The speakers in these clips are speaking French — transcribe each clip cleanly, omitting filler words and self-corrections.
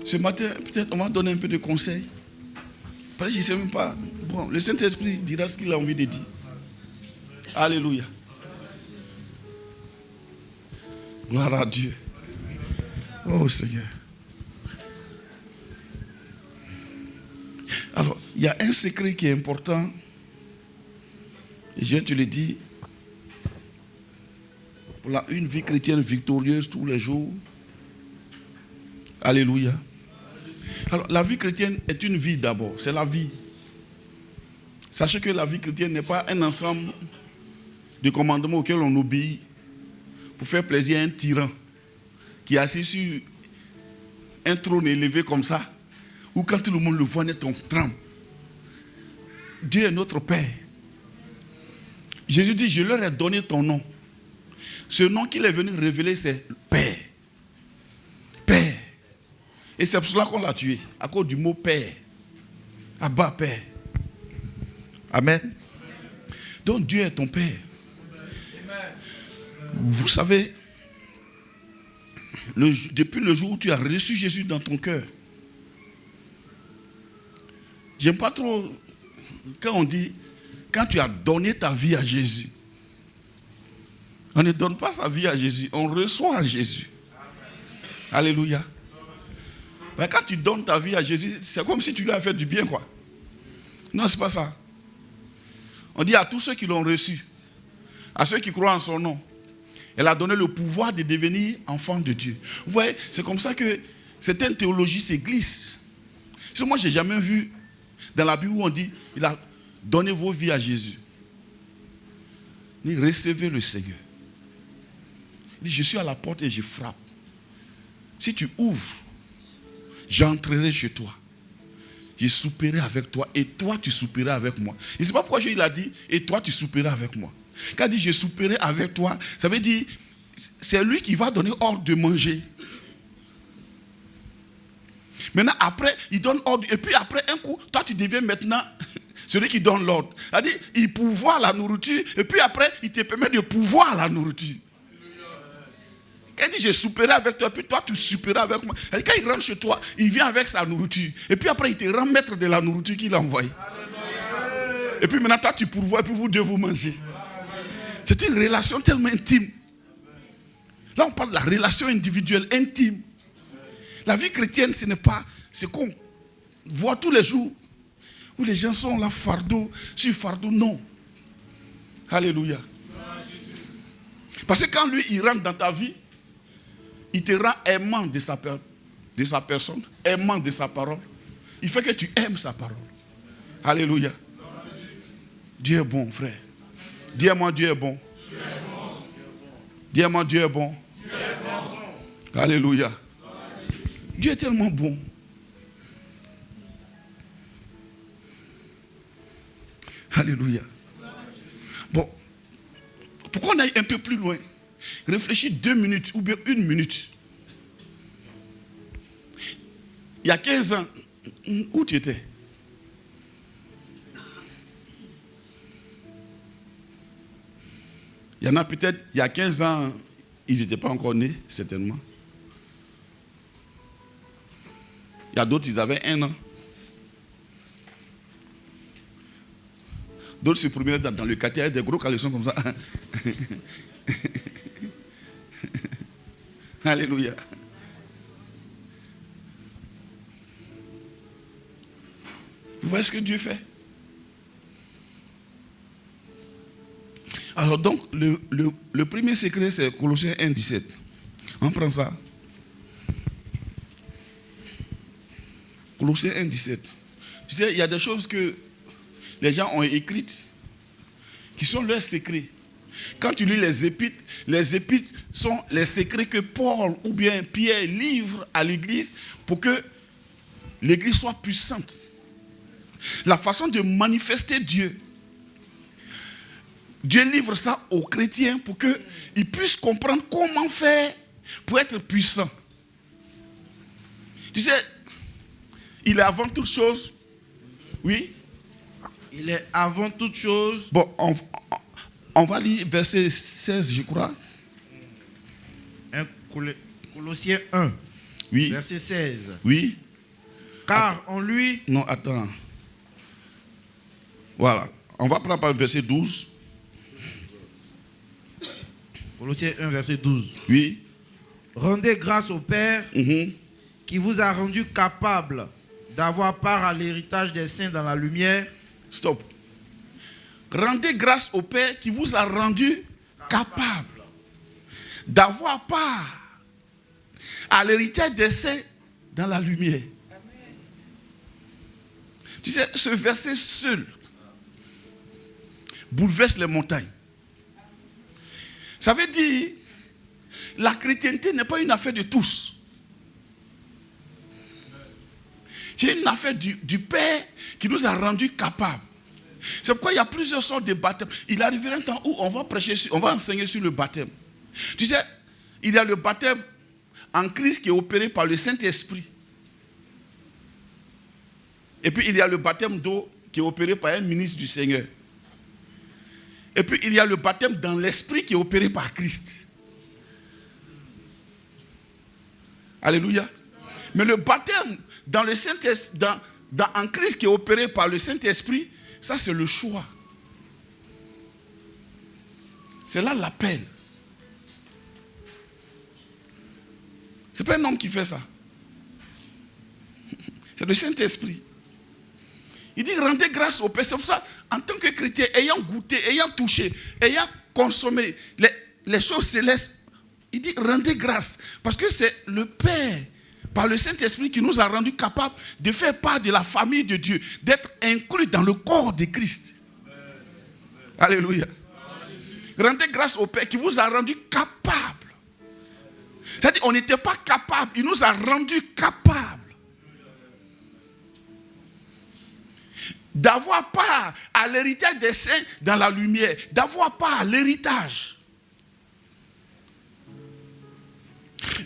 Ce matin, peut-être on va donner un peu de conseils. Parce que je ne sais même pas. Bon, le Saint-Esprit dira ce qu'il a envie de dire. Alléluia. Gloire à Dieu. Oh Seigneur. Alors, il y a un secret qui est important. Et je te le dis. Pour une vie chrétienne victorieuse tous les jours. Alléluia. Alors, la vie chrétienne est une vie d'abord. C'est la vie. Sachez que la vie chrétienne n'est pas un ensemble de commandements auxquels on obéit pour faire plaisir à un tyran qui est assis sur un trône élevé comme ça, ou quand tout le monde le voit, net on tremble. Dieu est notre Père. Jésus dit, je leur ai donné ton nom. Ce nom qu'il est venu révéler, c'est Père. Père. Et c'est pour cela qu'on l'a tué, à cause du mot Père. Abba, Père. Amen. Donc Dieu est ton Père. Vous savez, depuis le jour où tu as reçu Jésus dans ton cœur, j'aime pas trop quand on dit, quand tu as donné ta vie à Jésus. On ne donne pas sa vie à Jésus, on reçoit à Jésus. Alléluia. Mais quand tu donnes ta vie à Jésus, c'est comme si tu lui as fait du bien, quoi. Non, c'est pas ça. On dit à tous ceux qui l'ont reçu, à ceux qui croient en son nom, elle a donné le pouvoir de devenir enfant de Dieu. Vous voyez, c'est comme ça que certaines théologies se glissent. Moi, je n'ai jamais vu dans la Bible où on dit, il a donné vos vies à Jésus. Il dit, recevez le Seigneur. Il dit, je suis à la porte et je frappe. Si tu ouvres, j'entrerai chez toi. Je souperai avec toi et toi tu souperas avec moi. Et c'est pas pourquoi il a dit, et toi tu souperas avec moi. Quand il dit je souperai avec toi, ça veut dire c'est lui qui va donner ordre de manger. Maintenant, après, il donne ordre. Et puis après, un coup, toi tu deviens maintenant celui qui donne l'ordre. C'est-à-dire, il pourvoit la nourriture. Et puis après, il te permet de pourvoir la nourriture. Quand il dit je souperai avec toi, puis toi tu souperas avec moi. Et quand il rentre chez toi, il vient avec sa nourriture. Et puis après, il te rend maître de la nourriture qu'il a envoyée. Et puis maintenant, toi tu pourvois, et puis vous deux vous mangez. C'est une relation tellement intime. Là, on parle de la relation individuelle, intime. La vie chrétienne, ce n'est pas ce qu'on voit tous les jours, où les gens sont là, fardeau, sur fardeau, non. Alléluia. Parce que quand lui, il rentre dans ta vie, il te rend aimant de sa personne, aimant de sa parole. Il fait que tu aimes sa parole. Alléluia. Dieu est bon, frère. Dis-moi, Dieu est bon. Dis-moi, Dieu est bon. Alléluia. Dieu est tellement bon. Alléluia. Bon, pourquoi on aille un peu plus loin? Réfléchis 2 minutes ou bien 1 minute. Il y a 15 ans, où tu étais? Il y en a peut-être, il y a 15 ans, ils n'étaient pas encore nés, certainement. Il y a d'autres, ils avaient 1 an. D'autres se promenaient dans le quartier avec des gros caleçons comme ça. Alléluia. Vous voyez ce que Dieu fait? Alors donc, le premier secret, c'est Colossiens 1, 17. On prend ça. Colossiens 1, 17. Tu sais, il y a des choses que les gens ont écrites qui sont leurs secrets. Quand tu lis les épîtres sont les secrets que Paul ou bien Pierre livrent à l'église pour que l'église soit puissante. La façon de manifester Dieu. Dieu livre ça aux chrétiens pour qu'ils puissent comprendre comment faire pour être puissant. Tu sais, il est avant toute chose. Oui? Il est avant toute chose. Bon, on va lire verset 16, je crois. Colossiens 1. Oui. verset 16. Oui. Car en lui... Non, attends. Voilà. On va prendre par le verset 12. Colossiens 1, verset 12. Oui. Rendez grâce au Père Mhm. qui vous a rendu capable d'avoir part à l'héritage des saints dans la lumière. Stop. Rendez grâce au Père qui vous a rendu capable d'avoir part à l'héritage des saints dans la lumière. Tu sais, ce verset seul bouleverse les montagnes. Ça veut dire, la chrétienté n'est pas une affaire de tous. C'est une affaire du Père qui nous a rendus capables. C'est pourquoi il y a plusieurs sortes de baptêmes. Il arrivera un temps où on va prêcher, on va enseigner sur le baptême. Tu sais, il y a le baptême en Christ qui est opéré par le Saint-Esprit. Et puis il y a le baptême d'eau qui est opéré par un ministre du Seigneur. Et puis il y a le baptême dans l'Esprit qui est opéré par Christ. Alléluia. Mais le baptême dans le Saint-Esprit, en Christ qui est opéré par le Saint-Esprit, ça c'est le choix. C'est là l'appel. C'est pas un homme qui fait ça. C'est le Saint-Esprit. Il dit rendez grâce au Père. C'est pour ça, en tant que chrétien, ayant goûté, ayant touché, ayant consommé les choses célestes, il dit rendez grâce. Parce que c'est le Père, par le Saint-Esprit, qui nous a rendus capables de faire part de la famille de Dieu, d'être inclus dans le corps de Christ. Alléluia. Rendez grâce au Père qui vous a rendu capable. C'est-à-dire, on n'était pas capable, il nous a rendus capables d'avoir part à l'héritage des saints dans la lumière, d'avoir part à l'héritage.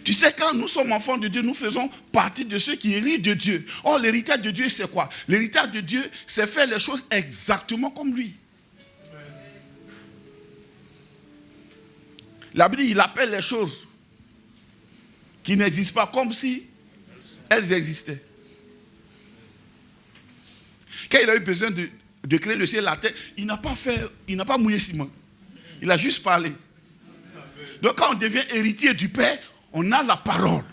Tu sais, quand nous sommes enfants de Dieu, nous faisons partie de ceux qui héritent de Dieu. Or, l'héritage de Dieu, c'est quoi? L'héritage de Dieu, c'est faire les choses exactement comme lui. La Bible, il appelle les choses qui n'existent pas comme si elles existaient. Quand il a eu besoin de créer le ciel et la terre, il n'a pas mouillé ciment. Il a juste parlé. Donc quand on devient héritier du Père, on a la parole.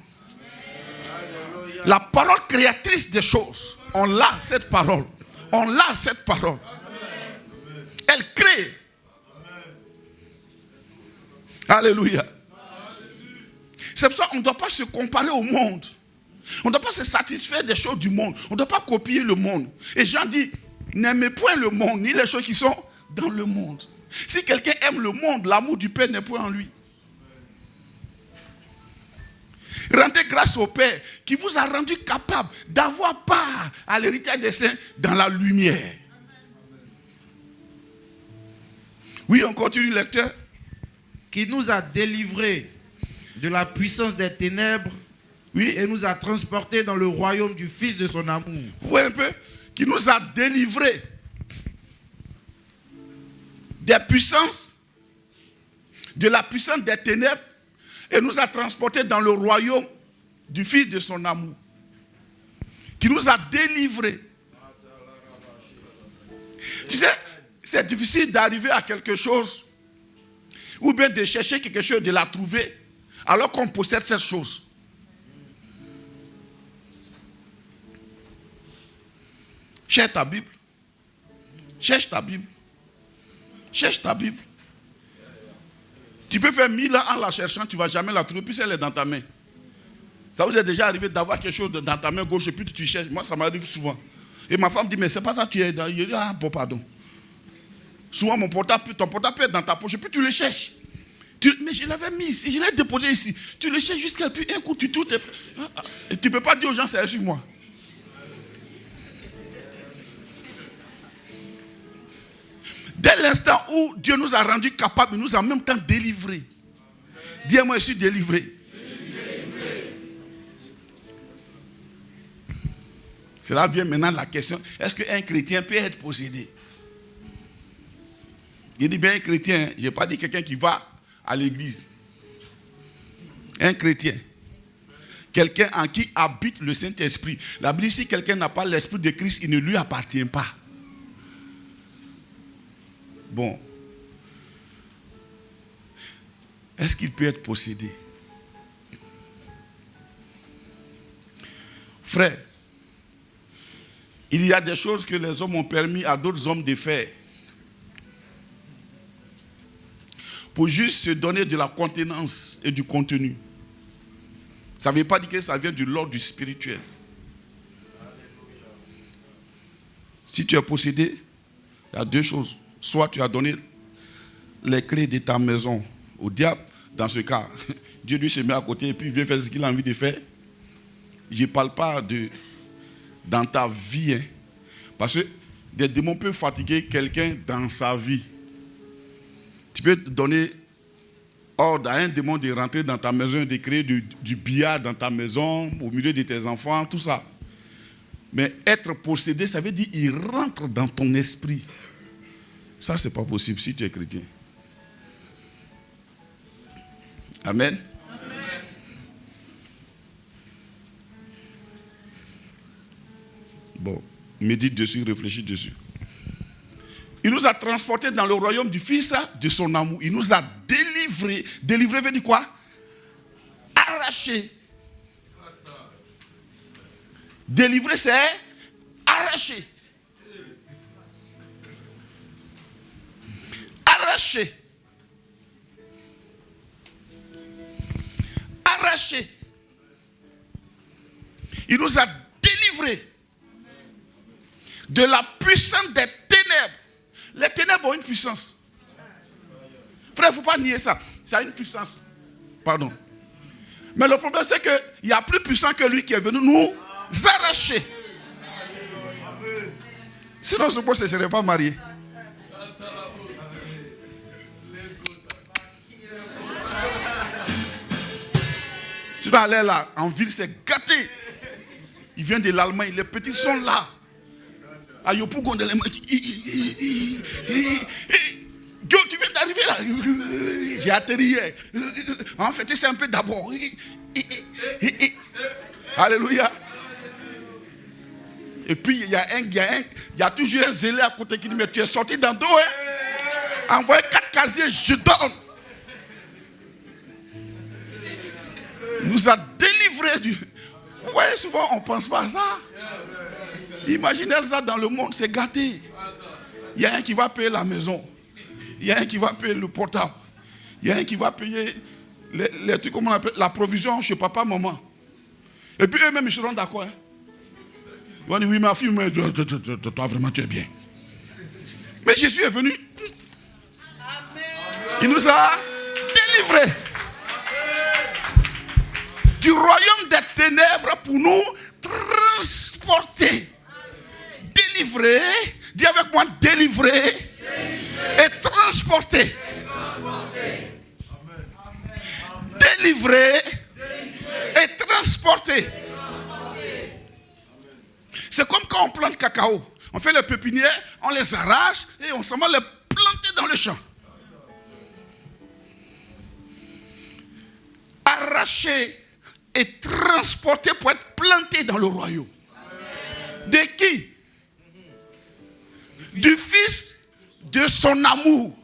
La parole créatrice des choses. On l'a, cette parole. On l'a, cette parole. Elle crée. Alléluia. C'est pour ça qu'on ne doit pas se comparer au monde. On ne doit pas se satisfaire des choses du monde. On ne doit pas copier le monde. Et Jean dit, n'aimez point le monde, ni les choses qui sont dans le monde. Si quelqu'un aime le monde, l'amour du Père n'est point en lui. Rendez grâce au Père qui vous a rendu capable d'avoir part à l'héritage des saints dans la lumière. Oui, on continue, lecteur. Qui nous a délivrés de la puissance des ténèbres, oui, et nous a transportés dans le royaume du Fils de son amour. Vous voyez un peu? Qui nous a délivrés des puissances, de la puissance des ténèbres, et nous a transportés dans le royaume du Fils de son amour. Qui nous a délivrés. Tu sais, c'est difficile d'arriver à quelque chose, ou bien de chercher quelque chose, de la trouver, alors qu'on possède cette chose. Cherche ta Bible. Cherche ta Bible. Cherche ta Bible. Tu peux faire 1000 ans en la cherchant, tu ne vas jamais la trouver, puis elle est dans ta main. Ça vous est déjà arrivé d'avoir quelque chose dans ta main gauche et puis tu cherches. Moi, ça m'arrive souvent. Et ma femme dit, mais c'est pas ça, tu es dans... Je dis, ah bon, pardon. Souvent, ton portable peut être dans ta poche et puis tu le cherches. Mais je l'avais mis ici, je l'ai déposé ici. Tu le cherches jusqu'à puis un coup, tu touches. Et tu ne peux pas dire aux gens, c'est sur moi. Dès l'instant où Dieu nous a rendus capables, il nous a en même temps délivrés. Dis-moi, je suis délivré. Cela vient maintenant la question, est-ce qu'un chrétien peut être possédé? Il dit bien un chrétien, je n'ai pas dit quelqu'un qui va à l'église. Un chrétien quelqu'un en qui habite le Saint-Esprit. La Bible dit, si quelqu'un n'a pas l'Esprit de Christ, il ne lui appartient pas. Bon. Est-ce qu'il peut être possédé? Frère, il y a des choses que les hommes ont permis à d'autres hommes de faire pour juste se donner de la contenance et du contenu. Ça ne veut pas dire que ça vient de l'ordre du spirituel. Si tu es possédé, il y a deux choses. Soit tu as donné les clés de ta maison au diable. Dans ce cas, Dieu lui se met à côté et puis il vient faire ce qu'il a envie de faire. Je ne parle pas de dans ta vie. Hein, parce que des démons peuvent fatiguer quelqu'un dans sa vie. Tu peux donner ordre à un démon de rentrer dans ta maison et de créer du billard dans ta maison, au milieu de tes enfants, tout ça. Mais être possédé, ça veut dire qu'il rentre dans ton esprit. Ça, ce n'est pas possible si tu es chrétien. Amen. Bon, médite dessus, réfléchis dessus. Il nous a transportés dans le royaume du Fils de son amour. Il nous a délivrés. Délivrés veut dire quoi? Arraché. Délivrer, c'est arracher. Arracher. Arraché. Il nous a délivrés de la puissance des ténèbres. Les ténèbres ont une puissance. Frère, il ne faut pas nier ça. Ça a une puissance. Pardon. Mais le problème, c'est qu'il y a plus puissant que lui qui est venu nous arracher. Sinon, ce ne serait pas marié. Tu vas aller là, en ville, c'est gâté. Il vient de l'Allemagne, les petits sont là. Tu viens d'arriver là. J'ai atterri hier. En fait, c'est un peu d'abord. Alléluia. Et puis, il y a toujours un zélé à côté qui dit, mais tu es sorti dans dos. Hein? Envoyez 4 casiers, je donne. Nous a délivrés du... Vous voyez, souvent, on ne pense pas à ça. Imaginez ça dans le monde, c'est gâté. Il y a un qui va payer la maison. Il y a un qui va payer le portable. Il y a un qui va payer les trucs, comment on appelle, la provision chez papa, maman. Et puis eux-mêmes, ils seront d'accord. Hein? Ils vont dire, oui, ma fille, mais toi, vraiment, tu es bien. Mais Jésus est venu. Il nous a délivrés du royaume des ténèbres pour nous transporter. Délivrer, dis avec moi, délivrer et transporter. Délivrer et transporter. C'est comme quand on plante cacao. On fait les pépinières, on les arrache et on s'en va les planter dans le champ. Arracher et transporté pour être planté dans le royaume. De qui? Du Fils de son amour.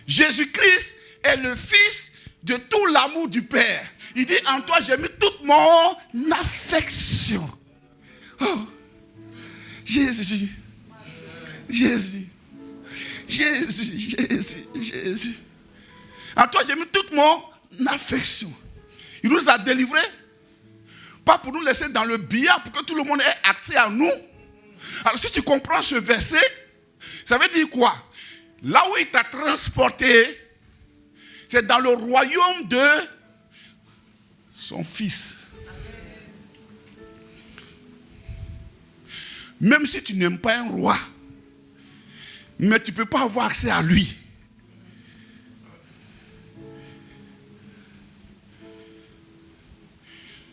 Jésus-Christ est le Fils de tout l'amour du Père. Il dit, en toi j'ai mis toute mon affection. Oh, Jésus. Jésus. Jésus. Jésus. Jésus. En toi j'ai mis toute mon affection. Il nous a délivrés, pas pour nous laisser dans le billard, pour que tout le monde ait accès à nous. Alors si tu comprends ce verset, ça veut dire quoi? Là où il t'a transporté, c'est dans le royaume de son Fils. Même si tu n'aimes pas un roi, mais tu ne peux pas avoir accès à lui.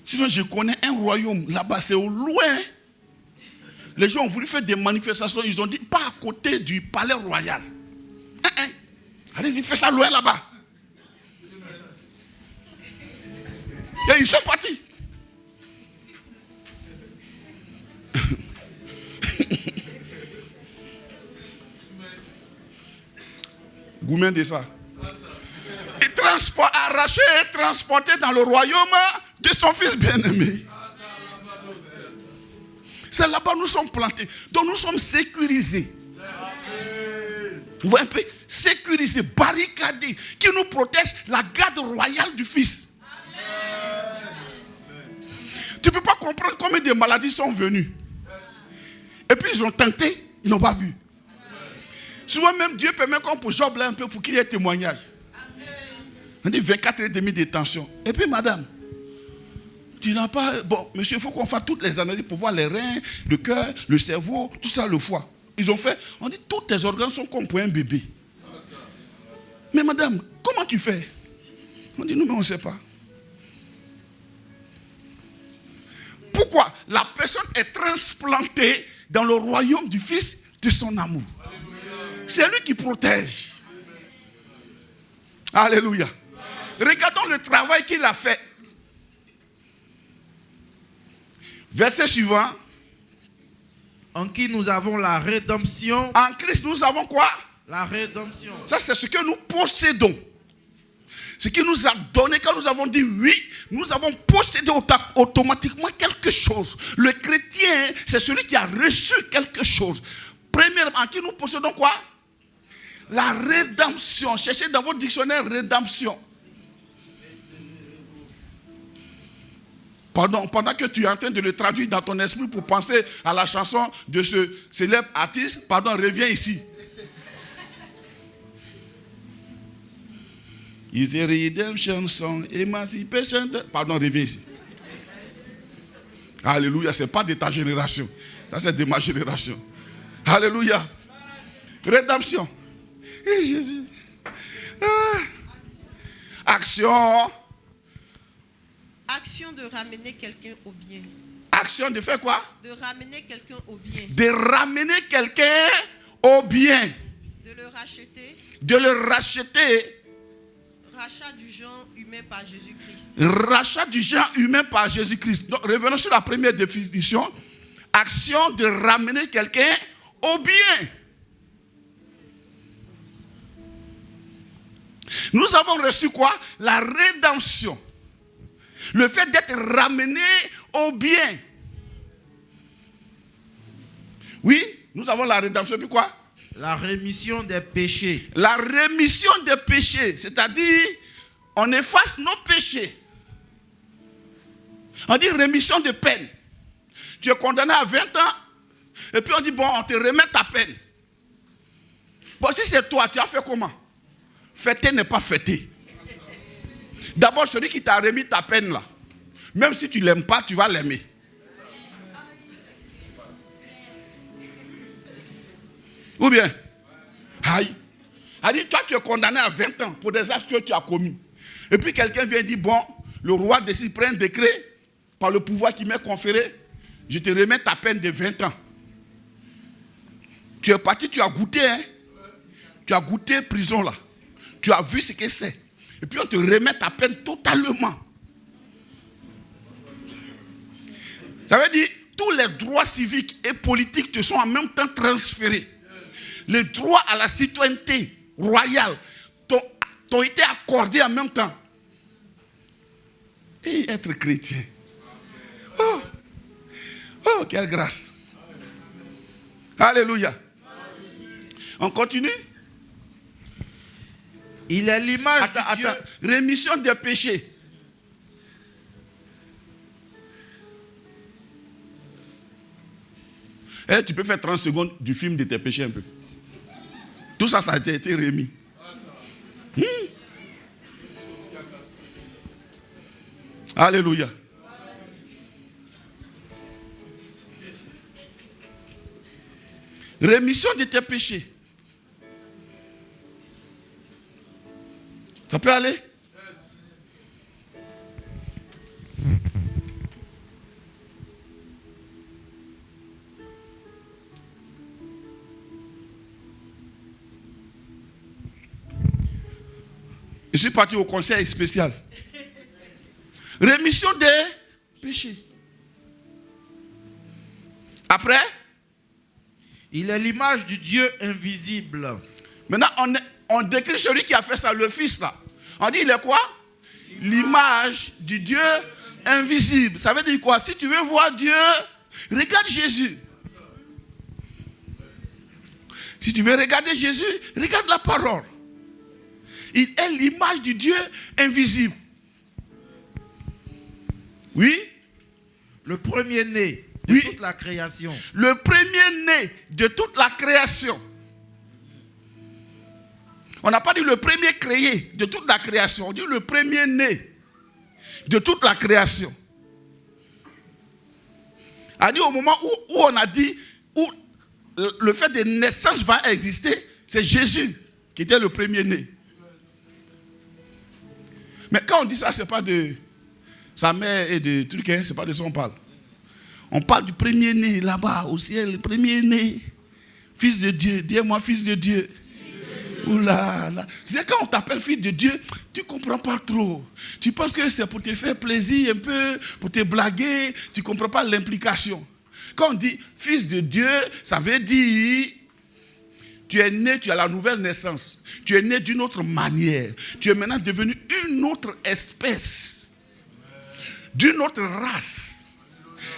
Sinon, je connais un royaume, là-bas, c'est au loin. Les gens ont voulu faire des manifestations, ils ont dit, pas à côté du palais royal. Allez, fais ça loin là-bas. Et Et ils sont partis. Goumen de ça. Arraché et transporté dans le royaume de son fils bien-aimé. C'est là-bas nous sommes plantés. Donc nous sommes sécurisés. Vous voyez un peu, sécurisés, barricadés, qui nous protège la garde royale du fils. Tu ne peux pas comprendre combien de maladies sont venues. Et puis ils ont tenté, ils n'ont pas vu. Souvent même Dieu permet qu'on pour Job là un peu pour qu'il y ait témoignage. On dit 24 heures et demie de tension. Et puis madame, tu n'as pas... Bon, monsieur, il faut qu'on fasse toutes les analyses pour voir les reins, le cœur, le cerveau, tout ça, le foie. Ils ont fait... On dit, tous tes organes sont comme pour un bébé. Mais madame, comment tu fais? On dit, nous, mais on ne sait pas. Pourquoi? La personne est transplantée dans le royaume du Fils de son amour. C'est lui qui protège. Alléluia. Regardons le travail qu'il a fait. Verset suivant. En qui nous avons la rédemption. En Christ, nous avons quoi? La rédemption. Ça, c'est ce que nous possédons. Ce qu'il nous a donné, quand nous avons dit oui, nous avons possédé automatiquement quelque chose. Le chrétien, c'est celui qui a reçu quelque chose. Premièrement, en qui nous possédons quoi? La rédemption. Cherchez dans votre dictionnaire rédemption. Pendant que tu es en train de le traduire dans ton esprit pour penser à la chanson de ce célèbre artiste, reviens ici. Is a redemption song, emancipation. Reviens ici. Alléluia, ce n'est pas de ta génération. Ça, c'est de ma génération. Alléluia. Rédemption. Et Jésus. Action. Action de ramener quelqu'un au bien. Action de faire quoi? De ramener quelqu'un au bien. De ramener quelqu'un au bien. De le racheter. De le racheter. Rachat du genre humain par Jésus-Christ. Rachat du genre humain par Jésus-Christ. Donc, revenons sur la première définition. Action de ramener quelqu'un au bien. Nous avons reçu quoi? La rédemption. Le fait d'être ramené au bien. Oui, nous avons la rédemption. Puis quoi? La rémission des péchés. La rémission des péchés. C'est-à-dire, on efface nos péchés. On dit rémission de peine. Tu es condamné à 20 ans. Et puis on dit, bon, on te remet ta peine. Bon, si c'est toi, tu as fait comment? Fêter n'est pas fêter. D'abord, celui qui t'a remis ta peine là, même si tu ne l'aimes pas, tu vas l'aimer. Ou bien, aïe, toi tu es condamné à 20 ans pour des actes que tu as commis. Et puis quelqu'un vient dire, bon, le roi décide, prend un décret, par le pouvoir qui m'est conféré, je te remets ta peine de 20 ans. Tu es parti, tu as goûté, hein? Tu as goûté prison là. Tu as vu ce que c'est. Et puis on te remet ta peine totalement. Ça veut dire, tous les droits civiques et politiques te sont en même temps transférés. Les droits à la citoyenneté royale t'ont été accordés en même temps. Et être chrétien. Oh, quelle grâce. Alléluia. On continue? Il est l'image de Dieu. Rémission des péchés. Tu peux faire 30 secondes du film de tes péchés un peu. Tout ça, ça a été remis. Alléluia. Rémission de tes péchés. Ça peut aller? Je suis parti au conseil spécial. Rémission des péchés. Après, il est l'image du Dieu invisible. Maintenant, on décrit celui qui a fait ça, le Fils là. On dit, il est quoi? L'image du Dieu invisible. Ça veut dire quoi? Si tu veux voir Dieu, regarde Jésus. Si tu veux regarder Jésus, regarde la parole. Il est l'image du Dieu invisible. Oui? Le premier-né de toute la création. Le premier-né de toute la création. On n'a pas dit le premier créé de toute la création. On dit le premier-né de toute la création. On a dit au moment où on a dit, où le fait de naissance va exister, c'est Jésus qui était le premier-né. Mais quand on dit ça, ce n'est pas de sa mère et de trucs, ce n'est pas de ça qu'on parle. On parle du premier-né là-bas au ciel, le premier-né, fils de Dieu. Dis-moi, fils de Dieu. Oula, là. C'est quand on t'appelle fils de Dieu, tu ne comprends pas trop. Tu penses que c'est pour te faire plaisir un peu, pour te blaguer, tu ne comprends pas l'implication. Quand on dit fils de Dieu, ça veut dire tu es né, tu as la nouvelle naissance. Tu es né d'une autre manière. Tu es maintenant devenu une autre espèce, d'une autre race.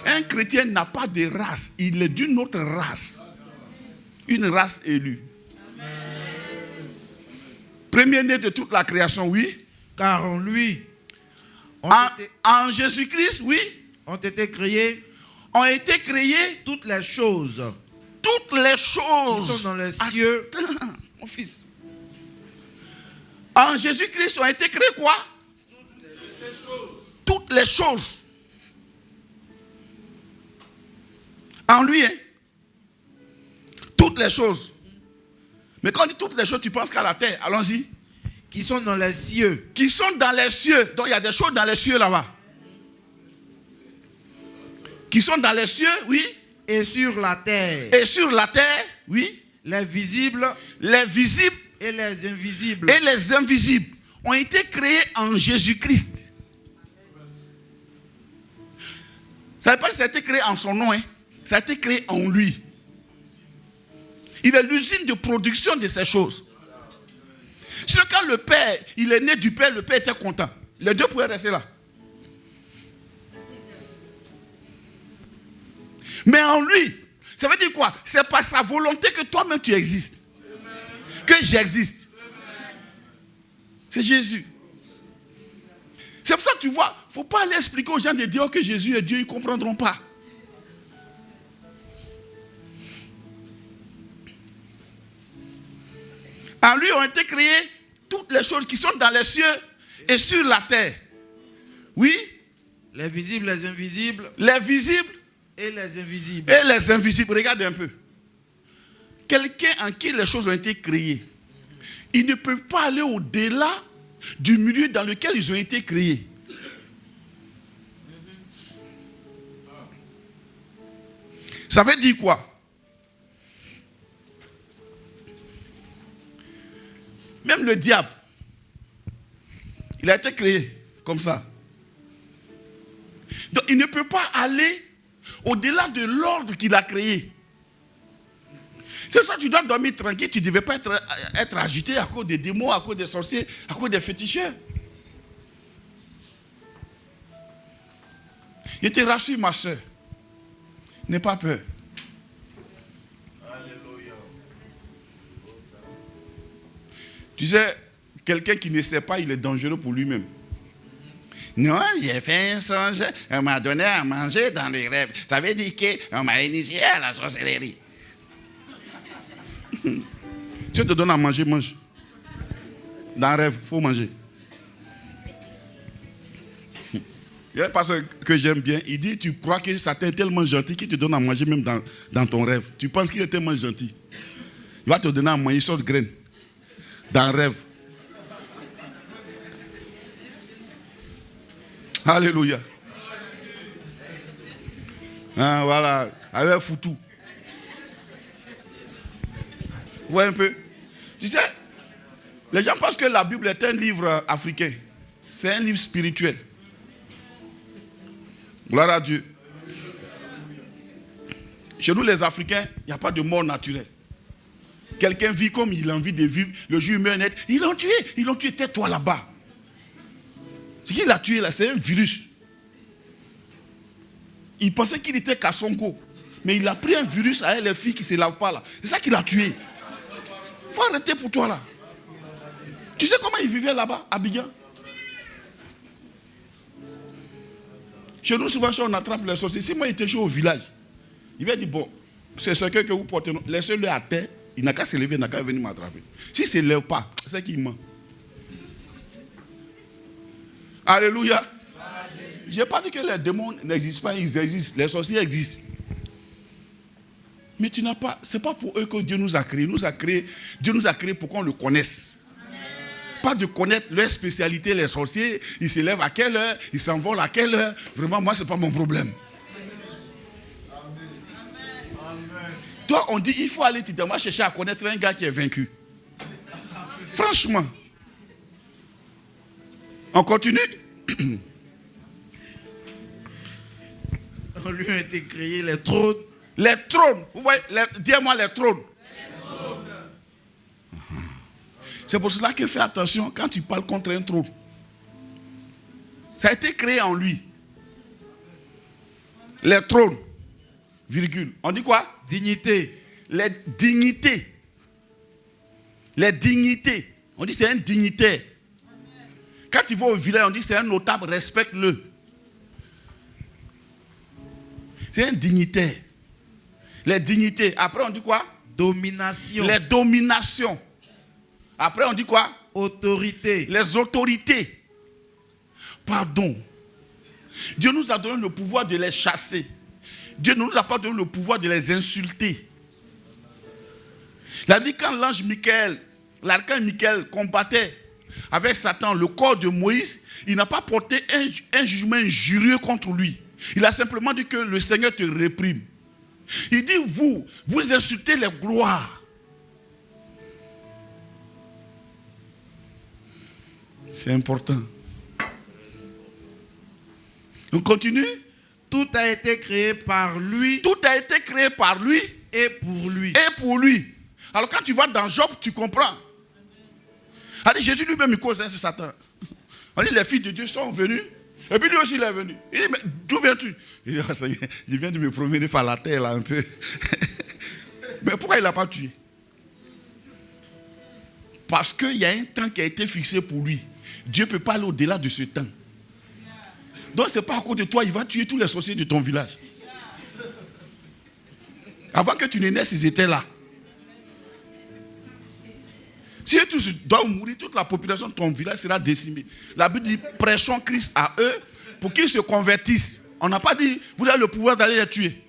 Un chrétien n'a pas de race, il est d'une autre race. Une race élue. Premier-né de toute la création, oui. Car en lui, en Jésus-Christ, oui. Ont été créées toutes les choses qui sont dans les cieux. Attends, mon fils. En Jésus-Christ ont été créées quoi? Toutes les choses. En lui, hein? Toutes les choses. Mais quand on dit toutes les choses, tu penses qu'à la terre. Allons-y. Qui sont dans les cieux. Qui sont dans les cieux. Donc il y a des choses dans les cieux là-bas. Qui sont dans les cieux, oui. Et sur la terre. Et sur la terre, oui. Les visibles. Les visibles. Et les invisibles. Et les invisibles ont été créés en Jésus-Christ. Ça ne veut pas dire que ça a été créé en son nom. Hein. Ça a été créé en lui. Il est l'usine de production de ces choses. Si quand le père, il est né du père, le père était content. Les deux pouvaient rester là. Mais en lui, ça veut dire quoi? C'est par sa volonté que toi-même tu existes. Que j'existe. C'est Jésus. C'est pour ça que tu vois, il ne faut pas aller expliquer aux gens de Dieu que Jésus est Dieu, ils ne comprendront pas. En lui ont été créées toutes les choses qui sont dans les cieux et sur la terre. Oui. Les visibles, les invisibles. Les visibles. Et les invisibles. Et les invisibles. Regardez un peu. Quelqu'un en qui les choses ont été créées. Ils ne peuvent pas aller au-delà du milieu dans lequel ils ont été créés. Ça veut dire quoi? Même le diable, il a été créé comme ça. Donc il ne peut pas aller au-delà de l'ordre qu'il a créé. C'est ça que tu dois dormir tranquille, tu ne devais pas être agité à cause des démons, à cause des sorciers, à cause des féticheurs. Je te rassure, ma soeur. N'aie pas peur. Alléluia. Tu sais, quelqu'un qui ne sait pas, il est dangereux pour lui-même. Non, j'ai fait un songe, on m'a donné à manger dans les rêves. Ça veut dire qu'on m'a initié à la sorcellerie. Si on te donne à manger, mange. Dans le rêve, il faut manger. Il y a un pasteur que j'aime bien, il dit, tu crois que Satan est tellement gentil qu'il te donne à manger même dans ton rêve. Tu penses qu'il est tellement gentil. Il va te donner à manger une sorte de graine. Dans le rêve. Alléluia. Ah, voilà. Avec foutu. Vous voyez un peu? Tu sais, les gens pensent que la Bible est un livre africain. C'est un livre spirituel. Gloire à Dieu. Chez nous, les Africains, il n'y a pas de mort naturelle. Quelqu'un vit comme il a envie de vivre, le jour humain net. Ils l'ont tué, tais-toi là-bas. Ce qu'il a tué là, c'est un virus. Il pensait qu'il était Kassongo. Mais il a pris un virus à elle, les filles qui ne se lavent pas là. C'est ça qu'il a tué. Il faut arrêter pour toi là. Tu sais comment il vivait là-bas, à Abidjan? Chez nous, souvent, on attrape les sorciers. Si moi, j'étais chaud au village, il va dire, bon, c'est ce que vous portez, laissez-le à terre. Il n'a qu'à se lever, il n'a qu'à venir m'attraper. Si il ne se lève pas, c'est qu'il ment. Alléluia. Je n'ai pas dit que les démons n'existent pas, ils existent. Les sorciers existent. Mais tu n'as pas, ce n'est pas pour eux que Dieu nous a créés. Dieu nous a créés pour qu'on le connaisse. Pas de connaître leur spécialité, les sorciers. Ils se lèvent à quelle heure, ils s'envolent à quelle heure. Vraiment, moi, ce n'est pas mon problème. Toi, on dit, il faut aller chercher à connaître un gars qui est vaincu. Franchement. On continue. En lui ont été créés les trônes. Les trônes. Vous voyez, dis-moi les trônes. C'est pour cela que fais attention quand tu parles contre un trône. Ça a été créé en lui. Les trônes. Virgule. On dit quoi? Dignité. Les dignités. Les dignités. On dit c'est un dignitaire. Quand tu vas au village, on dit c'est un notable, respecte-le. C'est un dignitaire. Les dignités. Après on dit quoi? Domination. Les dominations. Après on dit quoi? Autorité. Les autorités. Pardon. Dieu nous a donné le pouvoir de les chasser. Dieu ne nous a pas donné le pouvoir de les insulter. La nuit, quand l'ange Michael, l'archange Michael combattait avec Satan le corps de Moïse, il n'a pas porté un jugement injurieux contre lui. Il a simplement dit que le Seigneur te réprime. Il dit, vous insultez les gloires. C'est important. On continue. Tout a été créé par lui. Tout a été créé par lui. Et pour lui. Et pour lui. Alors quand tu vas dans Job, tu comprends. Allez, Jésus lui-même, il cause, hein, c'est Satan. On dit, les filles de Dieu sont venues. Et puis lui aussi, il est venu. Il dit, mais d'où viens-tu? Il dit, je viens de me promener par la terre, là, un peu. Mais pourquoi il ne l'a pas tué? Parce qu'il y a un temps qui a été fixé pour lui. Dieu ne peut pas aller au-delà de ce temps. Donc, ce n'est pas à cause de toi, il va tuer tous les sorciers de ton village. Avant que tu ne naisses, ils étaient là. Si tu dois mourir, toute la population de ton village sera décimée. La Bible dit, prêchons Christ à eux pour qu'ils se convertissent. On n'a pas dit, vous avez le pouvoir d'aller les tuer.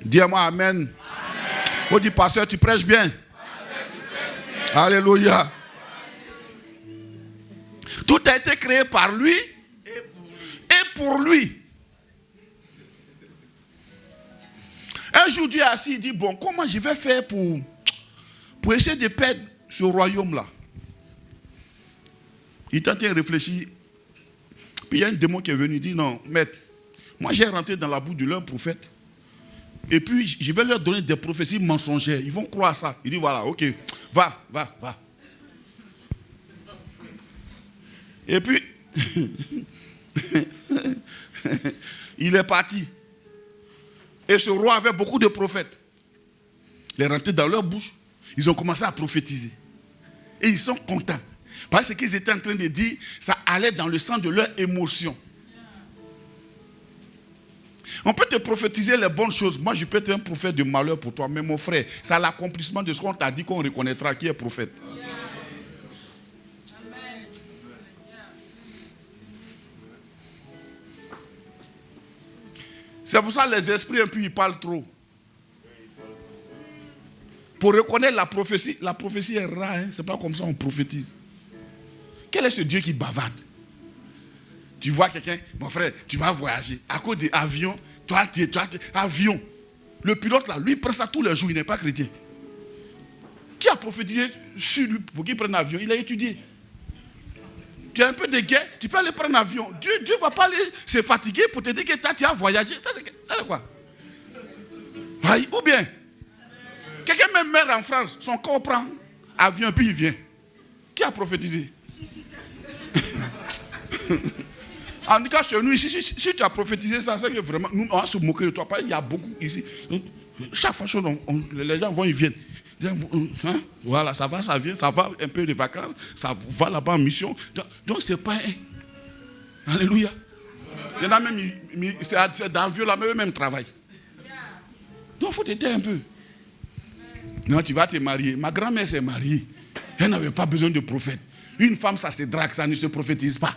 Dis-moi Amen. Il faut dire, pasteur, tu prêches bien. Alléluia. Tout a été créé par lui et pour lui. Un jour, Dieu est assis, il dit, bon, comment je vais faire pour essayer de perdre ce royaume-là? Il est en train de réfléchir. Puis il y a un démon qui est venu, il dit, non, maître, moi j'ai rentré dans la bouche de leurs prophètes. Et puis, je vais leur donner des prophéties mensongères. Ils vont croire ça. Il dit, voilà, ok, va. Et puis, il est parti. Et ce roi avait beaucoup de prophètes. Il est rentré dans leur bouche. Ils ont commencé à prophétiser. Et ils sont contents. Parce qu'ils étaient en train de dire, ça allait dans le sens de leur émotion. On peut te prophétiser les bonnes choses. Moi, je peux être un prophète de malheur pour toi. Mais mon frère, c'est l'accomplissement de ce qu'on t'a dit qu'on reconnaîtra qui est prophète. C'est pour ça que les esprits un peu ils parlent trop. Pour reconnaître la prophétie est rare. Hein? Ce n'est pas comme ça qu'on prophétise. Quel est ce Dieu qui bavarde? Tu vois quelqu'un, mon frère, tu vas voyager. À cause des avions, avion. Le pilote là, lui, il prend ça tous les jours, il n'est pas chrétien. Qui a prophétisé sur lui pour qu'il prenne un avion? Il a étudié. tu as un peu de guerre, tu peux aller prendre un avion. Dieu ne va pas aller se fatiguer pour te dire que tu as voyagé. Ça, c'est quoi? Ou bien, quelqu'un même meurt en France, son corps prend avion, puis il vient. Qui a prophétisé? En tout cas, chez nous, ici, si tu as prophétisé ça, c'est que vraiment, nous, on va se moquer de toi. Il y a beaucoup ici. Chaque fois que les gens vont, ils viennent. Hein? Voilà, ça va, ça vient, ça va un peu de vacances, ça va là-bas en mission. Donc, c'est pas un. Alléluia. Il y en a même, c'est dans le vieux là, même travail. Donc, il faut t'aider un peu. Non, tu vas te marier. Ma grand-mère s'est mariée. Elle n'avait pas besoin de prophète. Une femme, ça se drague, ça ne se prophétise pas.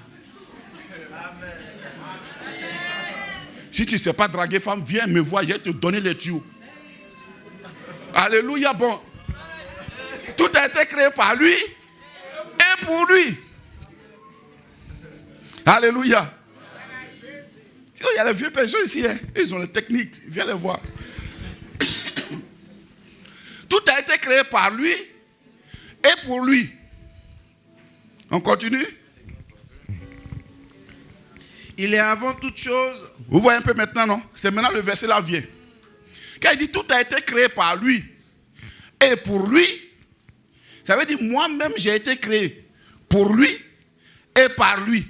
Si tu ne sais pas draguer femme, viens me voir, je vais te donner les tuyaux. Alléluia, bon. Tout a été créé par lui et pour lui. Alléluia. Il y a les vieux pécheurs ici, hein. Ils ont les techniques, viens les voir. Tout a été créé par lui et pour lui. On continue? Il est avant toute chose. Vous voyez un peu maintenant, non? C'est maintenant le verset là vient. Quand il dit tout a été créé par lui et pour lui, ça veut dire moi-même j'ai été créé pour lui et par lui.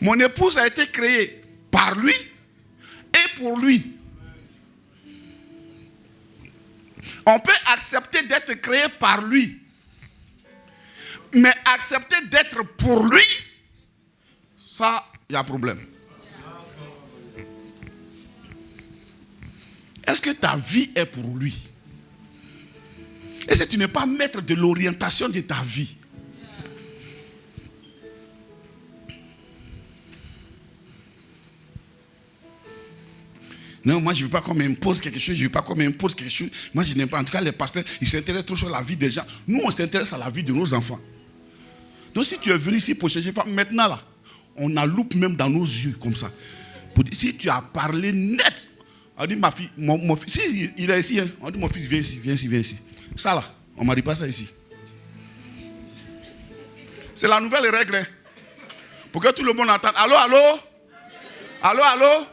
Mon épouse a été créée par lui et pour lui. On peut accepter d'être créé par lui, mais accepter d'être pour lui, ça, il y a problème. Est-ce que ta vie est pour lui? Est-ce que tu n'es pas maître de l'orientation de ta vie? Non, moi je ne veux pas qu'on m'impose quelque chose, je ne veux pas qu'on m'impose quelque chose. Moi je n'aime pas. En tout cas, les pasteurs, ils s'intéressent trop sur la vie des gens. Nous, on s'intéresse à la vie de nos enfants. Donc si tu es venu ici pour chercher femme, maintenant là, on a loupe même dans nos yeux comme ça. Pour dire, si tu as parlé net, on dit ma fille, mon fils, si il est ici, hein, on dit mon fils, viens ici, viens ici, viens ici. Ça là, on ne m'a dit pas ça ici. C'est la nouvelle règle. Hein. Pour que tout le monde entende. Allô, allô? Allô, allô?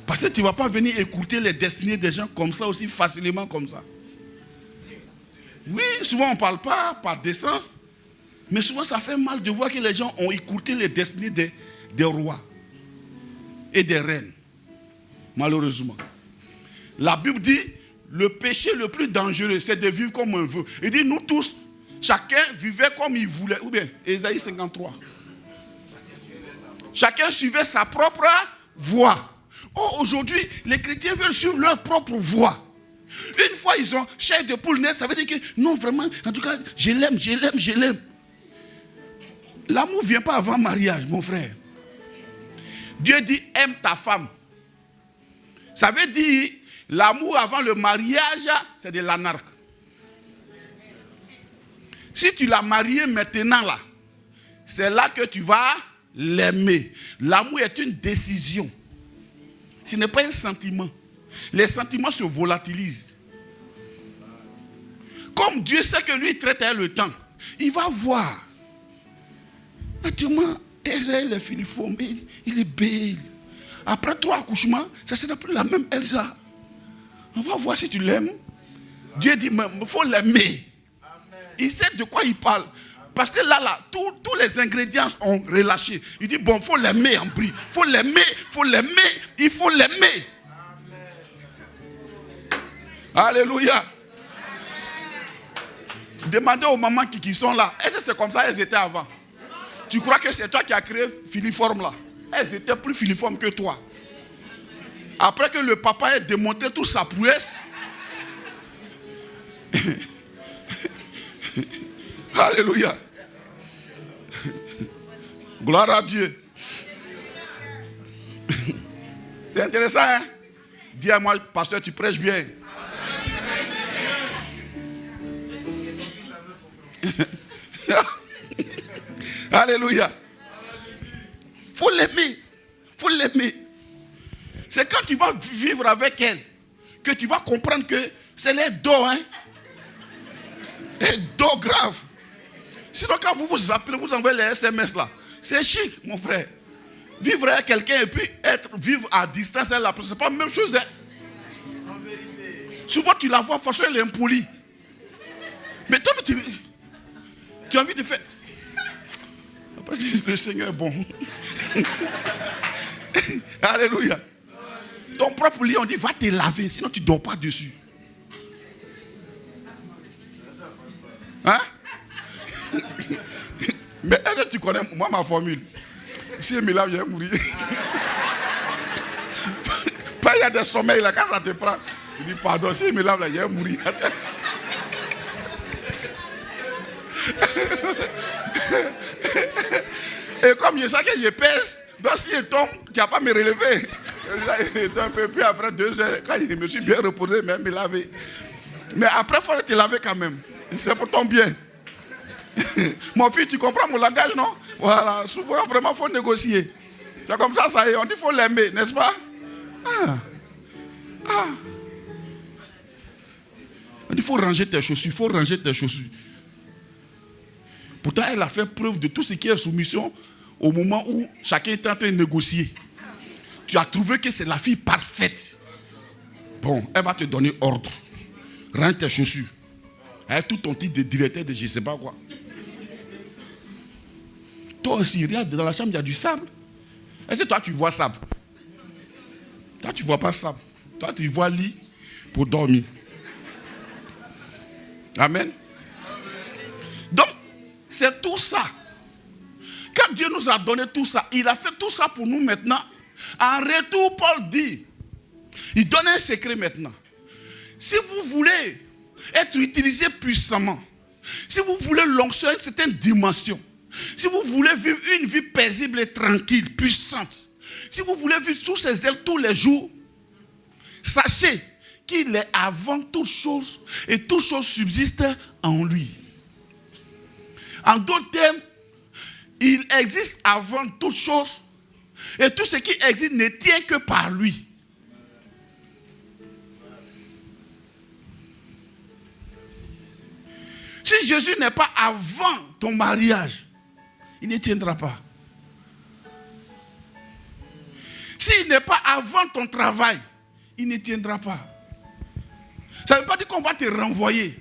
Parce que tu ne vas pas venir écouter les destinées des gens comme ça, aussi facilement comme ça. Oui, souvent on ne parle pas par décence, mais souvent ça fait mal de voir que les gens ont écouté les destinées des rois et des reines. Malheureusement. La Bible dit, le péché le plus dangereux, c'est de vivre comme on veut. Il dit, nous tous, chacun vivait comme il voulait. Ou bien, Ésaïe 53. Chacun suivait sa propre voie. Oh, aujourd'hui, les chrétiens veulent suivre leur propre voie. Une fois ils ont chair de poule nette, ça veut dire que non, vraiment, en tout cas, je l'aime, je l'aime, je l'aime. L'amour ne vient pas avant mariage, mon frère. Dieu dit, aime ta femme. Ça veut dire, l'amour avant le mariage, c'est de l'anarque. Si tu l'as marié maintenant, là, c'est là que tu vas l'aimer. L'amour est une décision. Ce n'est pas un sentiment. Les sentiments se volatilisent. Comme Dieu sait que lui traite le temps, il va voir. Actuellement, Elsa est filiforme, il est belle. Après 3 accouchements, ça ne sera plus la même Elsa. On va voir si tu l'aimes. Dieu dit, il faut l'aimer. Il sait de quoi il parle. Parce que là, tous les ingrédients ont relâché. Il dit, bon, il faut l'aimer en prix. Il faut l'aimer, il faut l'aimer. Alléluia. Demandez aux mamans qui sont là. Est-ce que c'est comme ça qu'elles étaient avant? Tu crois que c'est toi qui as créé filiforme là? Elles étaient plus filiformes que toi. Après que le papa ait démontré toute sa prouesse. Alléluia. Gloire à Dieu. C'est intéressant, hein? Dis à moi, pasteur, tu prêches bien. Alléluia. Faut l'aimer. Faut l'aimer. C'est quand tu vas vivre avec elle que tu vas comprendre que c'est les dons, hein? Et do grave. Sinon, quand vous vous appelez, vous envoyez les SMS là. C'est chic, mon frère. Vivre avec quelqu'un et puis vivre à distance, c'est pas la même chose. Hein? Souvent, tu la vois, franchement, elle est impolie. Mais toi, tu as envie de faire. Après, tu dis, le Seigneur est bon. Alléluia. Ton propre lit, on dit, va te laver, sinon tu ne dors pas dessus. Hein? Mais est-ce que tu connais, moi, ma formule? Si elle me lave, je vais mourir. Pas il y a des sommeils là, quand ça te prend, tu dis, pardon, si elle me lave, là, je vais mourir. Et comme je sais que je pèse, donc si je tombe, tu n'as pas à me relever. Là, il est un peu plus après 2 heures, quand je me suis bien reposé, même me laver. Mais après, il faut te laver quand même. C'est pour ton bien. Mon fils, tu comprends mon langage, non? Voilà, souvent, vraiment, il faut négocier. C'est comme ça, ça y est, on dit qu'il faut l'aimer, n'est-ce pas? On dit qu'il faut ranger tes chaussures, il faut ranger tes chaussures. Pourtant, elle a fait preuve de tout ce qui est soumission au moment où chacun était en train de négocier. Tu as trouvé que c'est la fille parfaite. Bon, elle va te donner ordre. Range tes chaussures. Avec tout ton titre de directeur de je ne sais pas quoi. Toi aussi, regarde, dans la chambre, il y a du sable. Est-ce que toi, tu vois sable? Toi, tu ne vois pas sable. Toi, tu vois lit pour dormir. Amen. Donc, c'est tout ça. Quand Dieu nous a donné tout ça, il a fait tout ça pour nous maintenant. En retour, Paul dit, il donne un secret maintenant. Si vous voulez être utilisé puissamment, si vous voulez l'onction à une certaine dimension, si vous voulez vivre une vie paisible et tranquille, puissante, si vous voulez vivre sous ses ailes tous les jours, sachez qu'il est avant toute chose et toute chose subsiste en lui. En d'autres termes, il existe avant toute chose et tout ce qui existe ne tient que par lui. Si Jésus n'est pas avant ton mariage, il ne tiendra pas. S'il n'est pas avant ton travail, il ne tiendra pas. Ça ne veut pas dire qu'on va te renvoyer.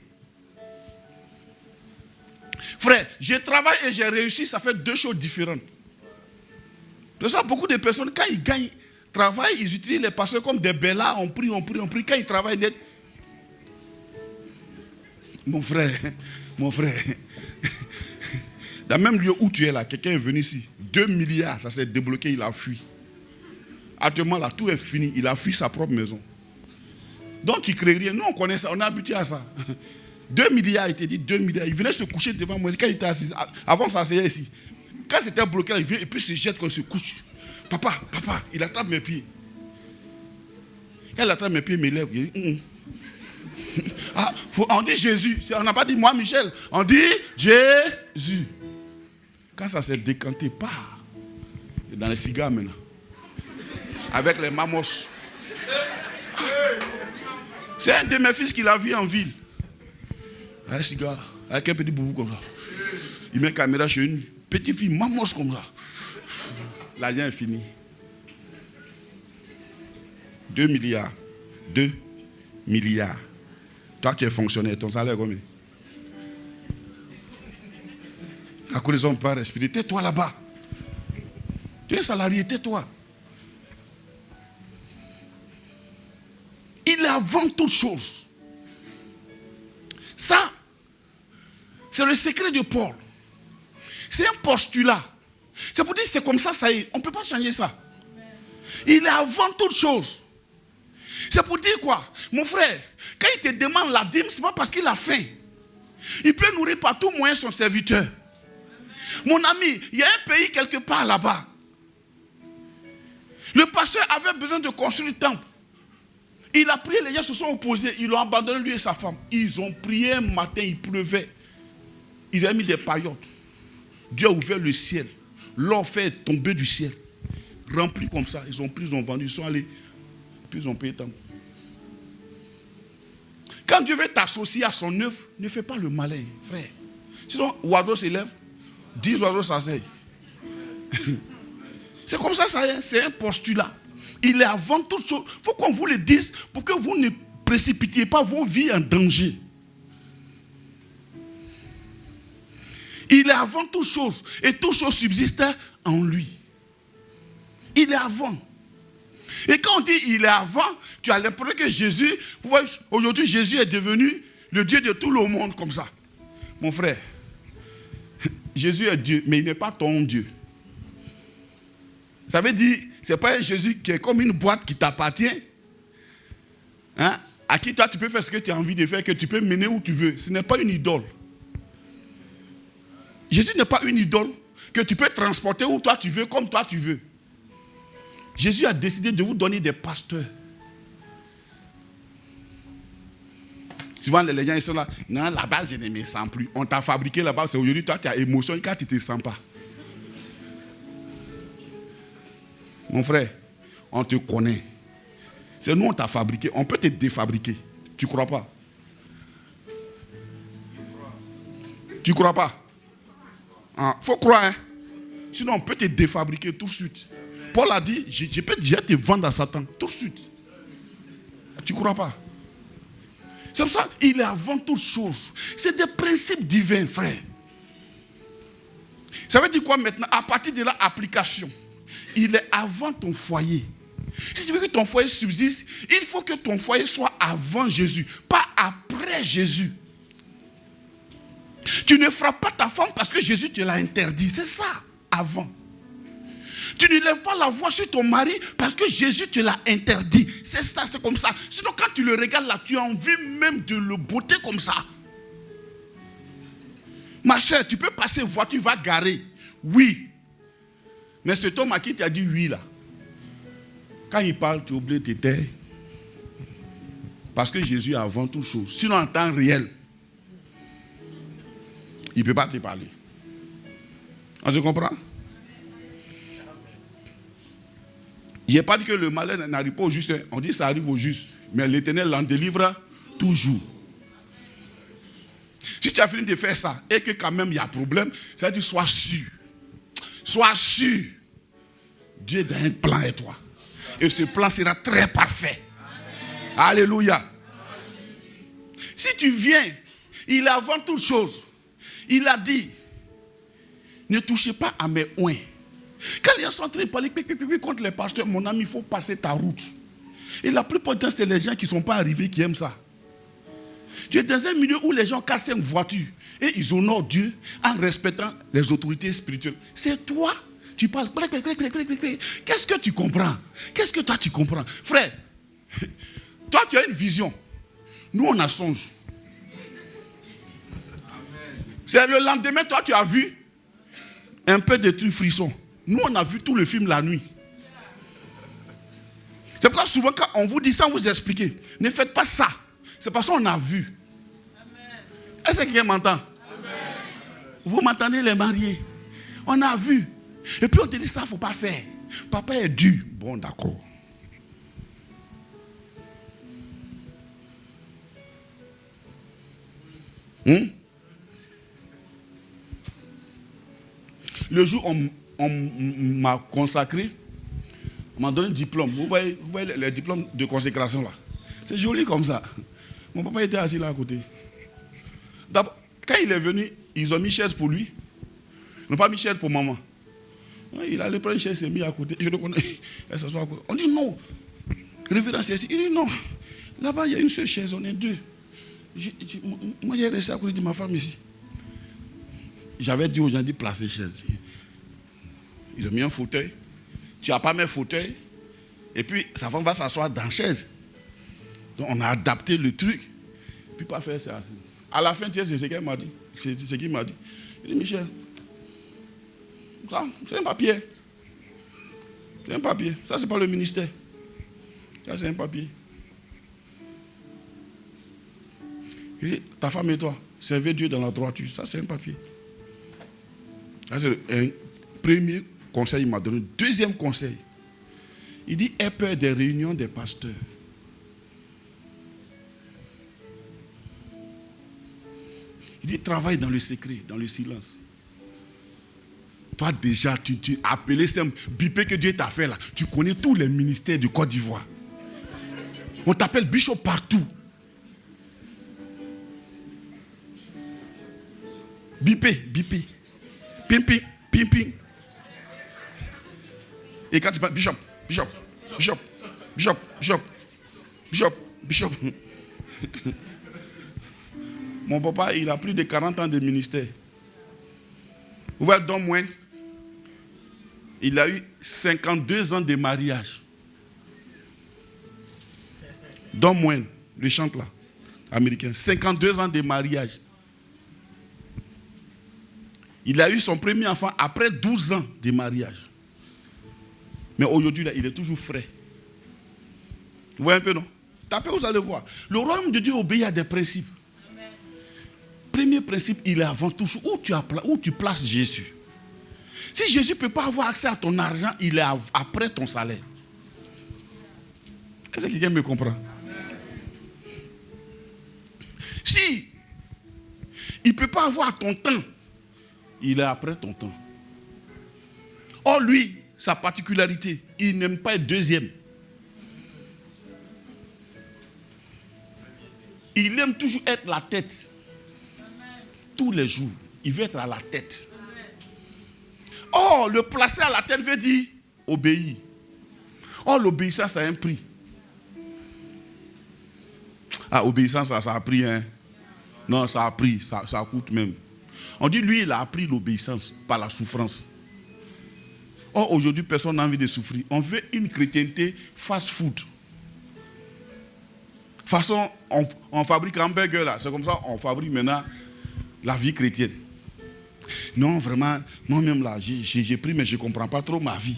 Frère, je travaille et j'ai réussi, ça fait 2 choses différentes. Pour ça, beaucoup de personnes, quand ils gagnent, travaillent, ils utilisent les pasteurs comme des bellas, on prie. Quand ils travaillent net, mon frère, dans le même lieu où tu es là, quelqu'un est venu ici, 2 milliards, ça s'est débloqué, il a fui. Actuellement là, tout est fini, il a fui sa propre maison. Donc tu ne crées rien, nous on connaît ça, on est habitué à ça. 2 milliards, il te dit 2 milliards, il venait se coucher devant moi, quand il était assis, avant de s'asseoir ici. Quand c'était bloqué, il vient et puis il se jette quand il se couche. Papa, il attrape mes pieds. Quand il attrape mes pieds, il m'élève, il dit, on dit Jésus, on n'a pas dit moi Michel, on dit Jésus. Quand ça s'est décanté, dans les cigares maintenant, avec les mamos. C'est un de mes fils qui l'a vu en ville. Un cigare, avec un petit boubou comme ça. Il met une caméra chez une petite fille mamos comme ça. L'argent est fini. 2 milliards. 2 milliards. Toi, tu es fonctionnaire, ton salaire est combien? À cause des hommes pas respirer. Tais-toi là-bas. Tu es salarié, tais-toi. Il est avant toute chose. Ça, c'est le secret de Paul. C'est un postulat. C'est pour dire que c'est comme ça, ça y est. On ne peut pas changer ça. Il est avant toute chose. C'est pour dire quoi? Mon frère, quand il te demande la dîme, ce n'est pas parce qu'il a faim. Il peut nourrir par tout moyen son serviteur. Mon ami, il y a un pays quelque part là-bas. Le pasteur avait besoin de construire le temple. Il a prié, les gens se sont opposés. Ils l'ont abandonné, lui et sa femme. Ils ont prié un matin, il pleuvait. Ils avaient mis des paillotes. Dieu a ouvert le ciel. L'or fait tomber du ciel. Rempli comme ça. Ils ont pris, ils ont vendu, ils sont allés. Puis ils ont payé le temple. Quand Dieu veut t'associer à son œuvre, ne fais pas le malin, frère. Sinon, oiseau s'élève, 10 oiseaux s'asseyent. C'est comme ça, c'est un postulat. Il est avant toute chose. Il faut qu'on vous le dise pour que vous ne précipitiez pas vos vies en danger. Il est avant toute chose. Et toute chose subsiste en lui. Il est avant. Et quand on dit il est avant, tu as l'impression que Jésus, vous voyez, aujourd'hui Jésus est devenu le Dieu de tout le monde comme ça. Mon frère, Jésus est Dieu, mais il n'est pas ton Dieu. Ça veut dire, ce n'est pas un Jésus qui est comme une boîte qui t'appartient, hein, à qui toi tu peux faire ce que tu as envie de faire, que tu peux mener où tu veux. Ce n'est pas une idole. Jésus n'est pas une idole que tu peux transporter où toi tu veux, comme toi tu veux. Jésus a décidé de vous donner des pasteurs. Souvent les gens ils sont là, non, là-bas je ne me sens plus. On t'a fabriqué là-bas, c'est aujourd'hui toi tu as émotion car tu ne te sens pas. Mon frère, on te connaît. C'est nous on t'a fabriqué, on peut te défabriquer. Tu ne crois pas? Tu ne crois pas? Il faut croire, hein? Sinon on peut te défabriquer tout de suite. Paul a dit, je peux déjà te vendre à Satan tout de suite. Tu ne crois pas? C'est pour ça qu'il est avant toute chose. C'est des principes divins, frère. Ça veut dire quoi maintenant? À partir de l'application, il est avant ton foyer. Si tu veux que ton foyer subsiste, il faut que ton foyer soit avant Jésus, pas après Jésus. Tu ne frappes pas ta femme parce que Jésus te l'a interdit. C'est ça, avant. Tu ne lèves pas la voix sur ton mari parce que Jésus te l'a interdit. C'est ça, c'est comme ça. Sinon, quand tu le regardes là, tu as envie même de le botter comme ça. Ma chère, tu peux passer voiture, tu vas garer. Oui. Mais cet homme à qui tu as dit oui là, quand il parle, tu oublies de te taire. Parce que Jésus est avant toute chose. Sinon, en temps réel, il ne peut pas te parler. On se comprend? Je n'ai pas dit que le malheur n'arrive pas au juste. On dit que ça arrive au juste. Mais l'Éternel l'en délivre toujours. Si tu as fini de faire ça et que quand même il y a problème, ça veut dire sois sûr. Sois sûr. Dieu a un plan et toi. Et ce plan sera très parfait. Amen. Alléluia. Si tu viens, il est avant toute chose. Il a dit, ne touchez pas à mes oins. Quand les gens sont en train de parler contre les pasteurs, mon ami, il faut passer ta route. Et la plupart du temps, c'est les gens qui ne sont pas arrivés qui aiment ça. Tu es dans un milieu où les gens cassent une voiture et ils honorent Dieu en respectant les autorités spirituelles. C'est toi, tu parles. Qu'est-ce que tu comprends? Qu'est-ce que toi tu comprends? Frère, toi tu as une vision. Nous on a songe. C'est le lendemain, toi tu as vu un peu de trucs frissons. Nous on a vu tout le film la nuit. C'est pourquoi souvent quand on vous dit ça, on vous explique. Ne faites pas ça. C'est parce qu'on a vu. Est-ce que quelqu'un m'entend? Amen. Vous m'entendez les mariés? On a vu. Et puis on te dit ça, il ne faut pas faire. Papa est dur. Bon, d'accord. Le jour où on m'a consacré, on m'a donné un diplôme. Vous voyez les diplômes de consécration là. C'est joli comme ça. Mon papa était assis là à côté. D'abord, quand il est venu, ils ont mis chaise pour lui. Ils n'ont pas mis chaise pour maman. Il allait prendre une chaise, il s'est mis à côté. Je le connais. Elle s'assoit à côté. On dit non. Révérend ici. Il dit non. Là-bas, il y a une seule chaise, on est deux. Moi, j'ai resté à côté de ma femme ici. J'avais dit aux gens de placer chaise. Ils ont mis un fauteuil. Tu n'as pas mis un fauteuil. Et puis, sa femme va s'asseoir dans la chaise. Donc, on a adapté le truc. Puis, pas faire ça. À la fin, tu sais ce qu'elle m'a dit. C'est ce qu'il m'a dit. Il dit, Michel, ça, c'est un papier. C'est un papier. Ça, c'est pas le ministère. Ça, c'est un papier. Et ta femme et toi, servez Dieu dans la droiture. Ça, c'est un papier. Ça, c'est un premier conseil qu'il m'a donné. Deuxième conseil. Il dit, aie peur des réunions des pasteurs. Il dit, travaille dans le secret, dans le silence. Toi déjà, tu appelé, c'est un bipé que Dieu t'a fait là. Tu connais tous les ministères du Côte d'Ivoire. On t'appelle bishop partout. Bipé. Pimping. Et quand tu parles, bishop. Mon papa, il a plus de 40 ans de ministère. Vous voyez, Don Moine, il a eu 52 ans de mariage. Don Moine, le chante là, américain, 52 ans de mariage. Il a eu son premier enfant après 12 ans de mariage. Mais aujourd'hui, là, il est toujours frais. Vous voyez un peu, non? Tapez, vous allez voir. Le royaume de Dieu obéit à des principes. Amen. Premier principe, il est avant tout où tu places Jésus. Si Jésus ne peut pas avoir accès à ton argent, il est après ton salaire. Est-ce que quelqu'un me comprend? Si il ne peut pas avoir ton temps, il est après ton temps. Or, lui, sa particularité, il n'aime pas être deuxième. Il aime toujours être la tête. Tous les jours, il veut être à la tête. Or, le placer à la tête veut dire obéir. Or, l'obéissance a un prix. Ah, obéissance, ça a pris, hein? Non, ça a pris, ça coûte même. On dit, lui, il a appris l'obéissance par la souffrance. Or, aujourd'hui, personne n'a envie de souffrir. On veut une chrétienté fast-food. De toute façon, on fabrique un hamburger là. C'est comme ça, on fabrique maintenant la vie chrétienne. Non, vraiment, moi-même là, j'ai pris, mais je ne comprends pas trop ma vie.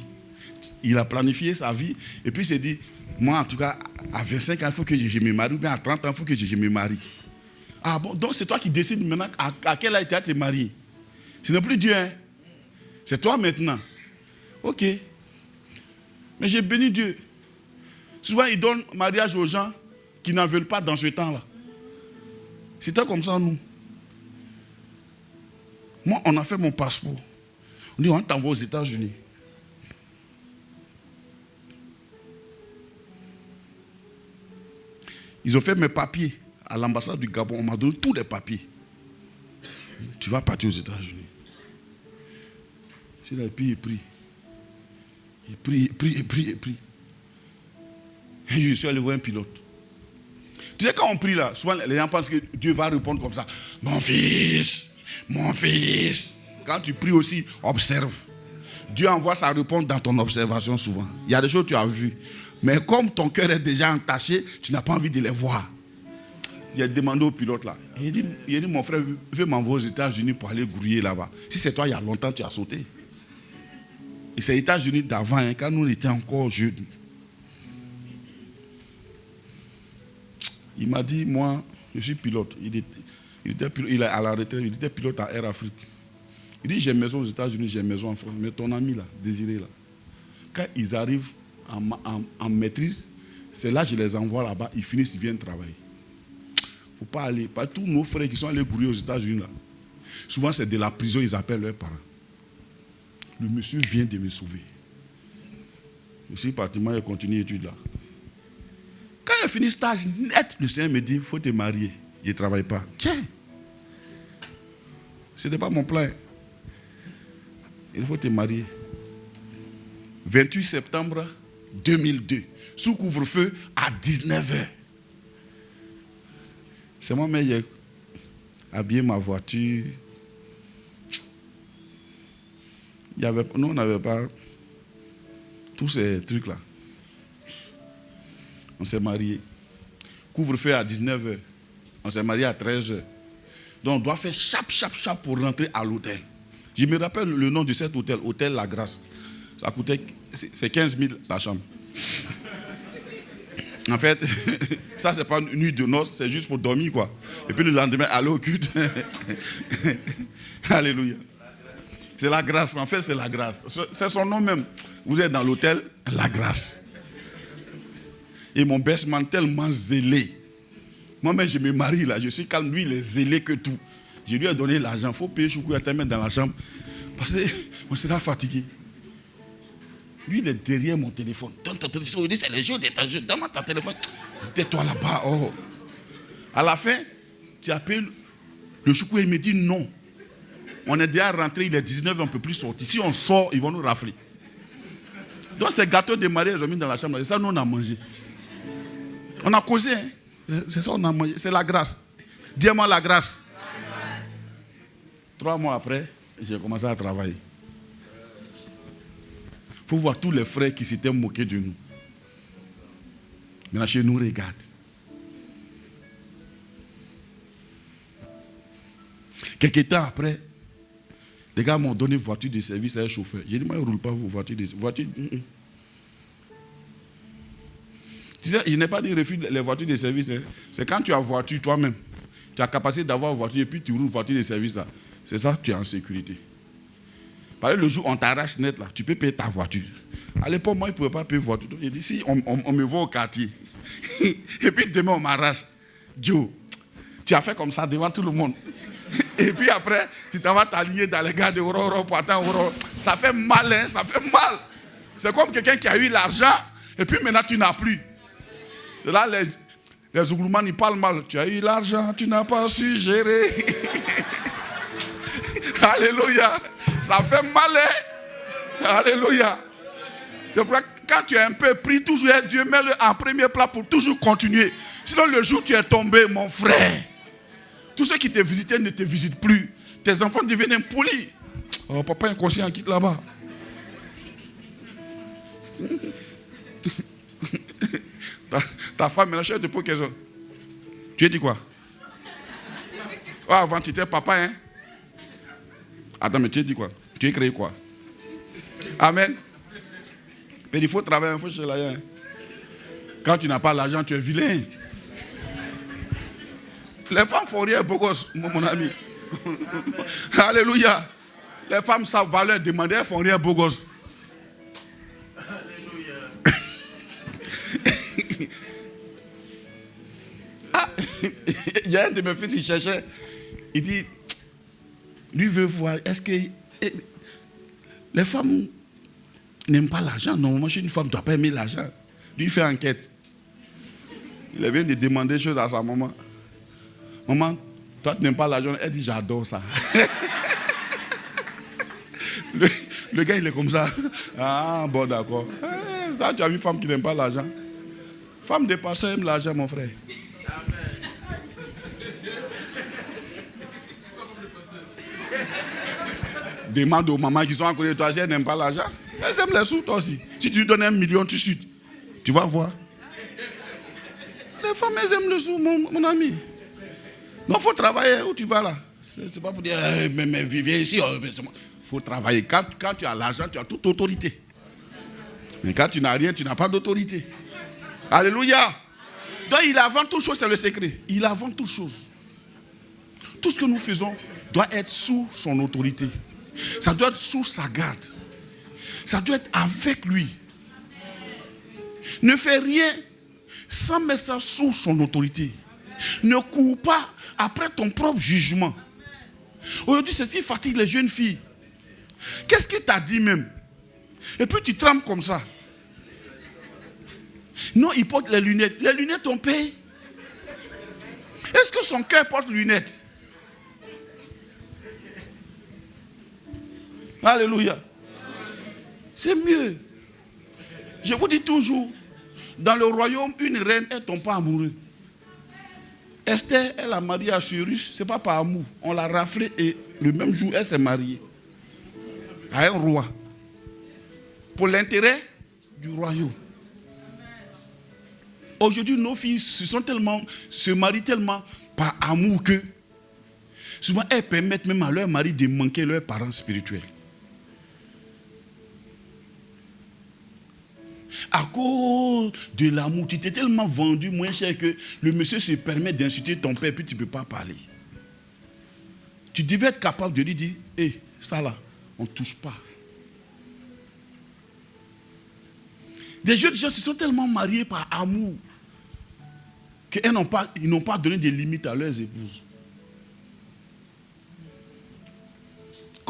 Il a planifié sa vie, et puis il s'est dit, moi en tout cas, à 25 ans, il faut que je me marie, ou bien à 30 ans, il faut que je me marie. Ah bon, donc c'est toi qui décides maintenant à quel âge tu vas te marier. Ce n'est plus Dieu, hein. C'est toi maintenant. Ok. Mais j'ai béni Dieu. Souvent, il donne mariage aux gens qui n'en veulent pas dans ce temps-là. C'était comme ça, nous. Moi, on a fait mon passeport. On dit, on t'envoie aux États-Unis. Ils ont fait mes papiers à l'ambassade du Gabon. On m'a donné tous les papiers. Tu vas partir aux États-Unis. Et puis il prie. Il prie. Et je suis allé voir un pilote. Tu sais, quand on prie là, souvent les gens pensent que Dieu va répondre comme ça. Mon fils. Quand tu pries aussi, observe. Dieu envoie sa réponse dans ton observation souvent. Il y a des choses que tu as vues. Mais comme ton cœur est déjà entaché, tu n'as pas envie de les voir. Il a demandé au pilote là. Il dit, mon frère veut m'envoyer aux États-Unis pour aller grouiller là-bas. Si c'est toi, il y a longtemps, tu as sauté. Et c'est les États-Unis d'avant, hein, quand nous étions encore jeunes. Il m'a dit, moi, je suis pilote. Il est à la retraite, il était pilote à Air Afrique. Il dit, j'ai une maison aux États-Unis, j'ai une maison en France. Mais ton ami là, Désiré là, quand ils arrivent en maîtrise, c'est là que je les envoie là-bas, ils finissent, ils viennent travailler. Il ne faut pas aller. Pas tous nos frères qui sont allés grouiller aux États-Unis là. Souvent c'est de la prison, ils appellent leurs parents. Le monsieur vient de me sauver. Je suis parti, moi, je continue l'étude là. Quand j'ai fini stage net, le Seigneur me dit, il faut te marier. Je ne travaille pas. Tiens, ce n'était pas mon plan. Il faut te marier. 28 septembre 2002, sous couvre-feu à 19h. C'est moi-même qui ai habillé ma voiture. Nous, on n'avait pas tous ces trucs-là. On s'est mariés. Couvre-feu à 19h. On s'est mariés à 13h. Donc on doit faire chap pour rentrer à l'hôtel. Je me rappelle le nom de cet hôtel, Hôtel La Grâce. Ça coûtait, c'est 15 000 la chambre. En fait, ça c'est pas une nuit de noces, c'est juste pour dormir quoi. Et puis le lendemain, aller au culte. Alléluia. C'est la grâce, en fait c'est la grâce. C'est son nom même. Vous êtes dans l'hôtel, La Grâce. Et mon best-man tellement zélé. Moi-même je me marie là, je suis calme, lui il est zélé que tout. Je lui ai donné l'argent. Il faut payer Choukou et te mettre dans la chambre. Parce qu'on sera fatigué. Lui, il est derrière mon téléphone. Donne ton téléphone. Il dit, c'est les jours de ton jeu. Donne-moi ton téléphone. Tais-toi là-bas. Oh. À la fin, tu appelles le Choukou et il me dit non. On est déjà rentré, il est 19, on ne peut plus sortir. Si on sort, ils vont nous rafler. Donc, ces gâteaux de mariage, ils ont mis dans la chambre. C'est ça, nous, on a mangé. On a causé. Hein? C'est ça, on a mangé. C'est la grâce. Dis-moi la grâce. 3 mois après, j'ai commencé à travailler. Il faut voir tous les frères qui s'étaient moqués de nous. Maintenant, chez nous, regarde. Quelques temps après, les gars m'ont donné une voiture de service à un chauffeur. J'ai dit, moi, je ne roule pas vos voitures de service. Tu sais, je n'ai pas dit refus les voitures de service. Hein. C'est quand tu as voiture toi-même. Tu as capacité d'avoir une voiture et puis tu roules voiture de service là. C'est ça, tu es en sécurité. Par exemple, le jour où on t'arrache net là, tu peux payer ta voiture. À l'époque, moi, je ne pouvais pas payer voiture. J'ai dit, si on me voit au quartier, et puis demain on m'arrache, Joe, tu as fait comme ça devant tout le monde. Et puis après, tu t'en vas t'allier dans les gars de Roro, Poitin, Roro. Ça fait mal, hein, ça fait mal. C'est comme quelqu'un qui a eu l'argent, et puis maintenant tu n'as plus. C'est là les Ougroumans, ils parlent mal. Tu as eu l'argent, tu n'as pas su gérer. Alléluia. Ça fait mal, hein? Alléluia. C'est pour ça que quand tu es un peu pris, toujours Dieu, mets-le en premier plat pour toujours continuer. Sinon, le jour où tu es tombé, mon frère, tous ceux qui te visitaient ne te visitent plus. Tes enfants deviennent impolis. Oh, papa inconscient, quitte là-bas. Ta femme, maintenant, je te pose question. Tu as dit quoi? Oh, avant, tu étais papa, hein? Attends, mais tu as dit quoi? Tu as créé quoi? Amen. Mais il faut travailler, il faut chez l'aïen. Quand tu n'as pas l'argent, tu es vilain. Les femmes font rien, beau gosse, mon ami. Alléluia. Les femmes savent valeur demander, elles font rien, beau gosse. Ah, il y a un de mes fils qui cherchait. Il dit, lui veut voir, est-ce que les femmes n'aiment pas l'argent? Normalement, chez une femme, tu ne dois pas aimer l'argent. Lui, il fait enquête. Il vient de demander des choses à sa maman. Maman, toi, tu n'aimes pas l'argent? Elle dit, j'adore ça. le gars, il est comme ça. Ah, bon, d'accord. Toi, tu as vu une femme qui n'aime pas l'argent? Femme de pasteur aime l'argent, mon frère. Demande aux mamans qui sont à côté de toi si elles n'aiment pas l'argent. Elles aiment les sous, toi aussi. Si tu lui donnes 1 million, tu chutes. Tu vas voir. Les femmes, elles aiment le sous, mon ami. Non, il faut travailler. Où tu vas là? C'est pas pour dire, mais viens ici. Il faut travailler. Quand tu as l'argent, tu as toute autorité. Mais quand tu n'as rien, tu n'as pas d'autorité. Alléluia. Donc, il avant toute chose, c'est le secret. Il avant toute chose. Tout ce que nous faisons doit être sous son autorité. Ça doit être sous sa garde. Ça doit être avec lui. Ne fais rien sans mettre ça sous son autorité. Ne cours pas après ton propre jugement. Aujourd'hui, ceci fatigue les jeunes filles. Qu'est-ce qu'il t'a dit même? Et puis tu trembles comme ça. Non, il porte les lunettes. Les lunettes, on paye. Est-ce que son cœur porte lunettes? Alléluia. C'est mieux. Je vous dis toujours, dans le royaume, une reine, elle ne tombe pas amoureuse. Esther, elle a marié Assuérus, ce n'est pas par amour. On l'a raflé et le même jour, elle s'est mariée à un roi. Pour l'intérêt du royaume. Aujourd'hui, nos filles se marient tellement par amour que souvent elles permettent même à leur mari de manquer leurs parents spirituels. À cause de l'amour, tu t'es tellement vendu moins cher que le monsieur se permet d'insulter ton père puis tu ne peux pas parler. Tu devais être capable de lui dire, hé, ça là, on ne touche pas. Des jeunes gens se sont tellement mariés par amour qu'ils n'ont pas donné de limites à leurs épouses.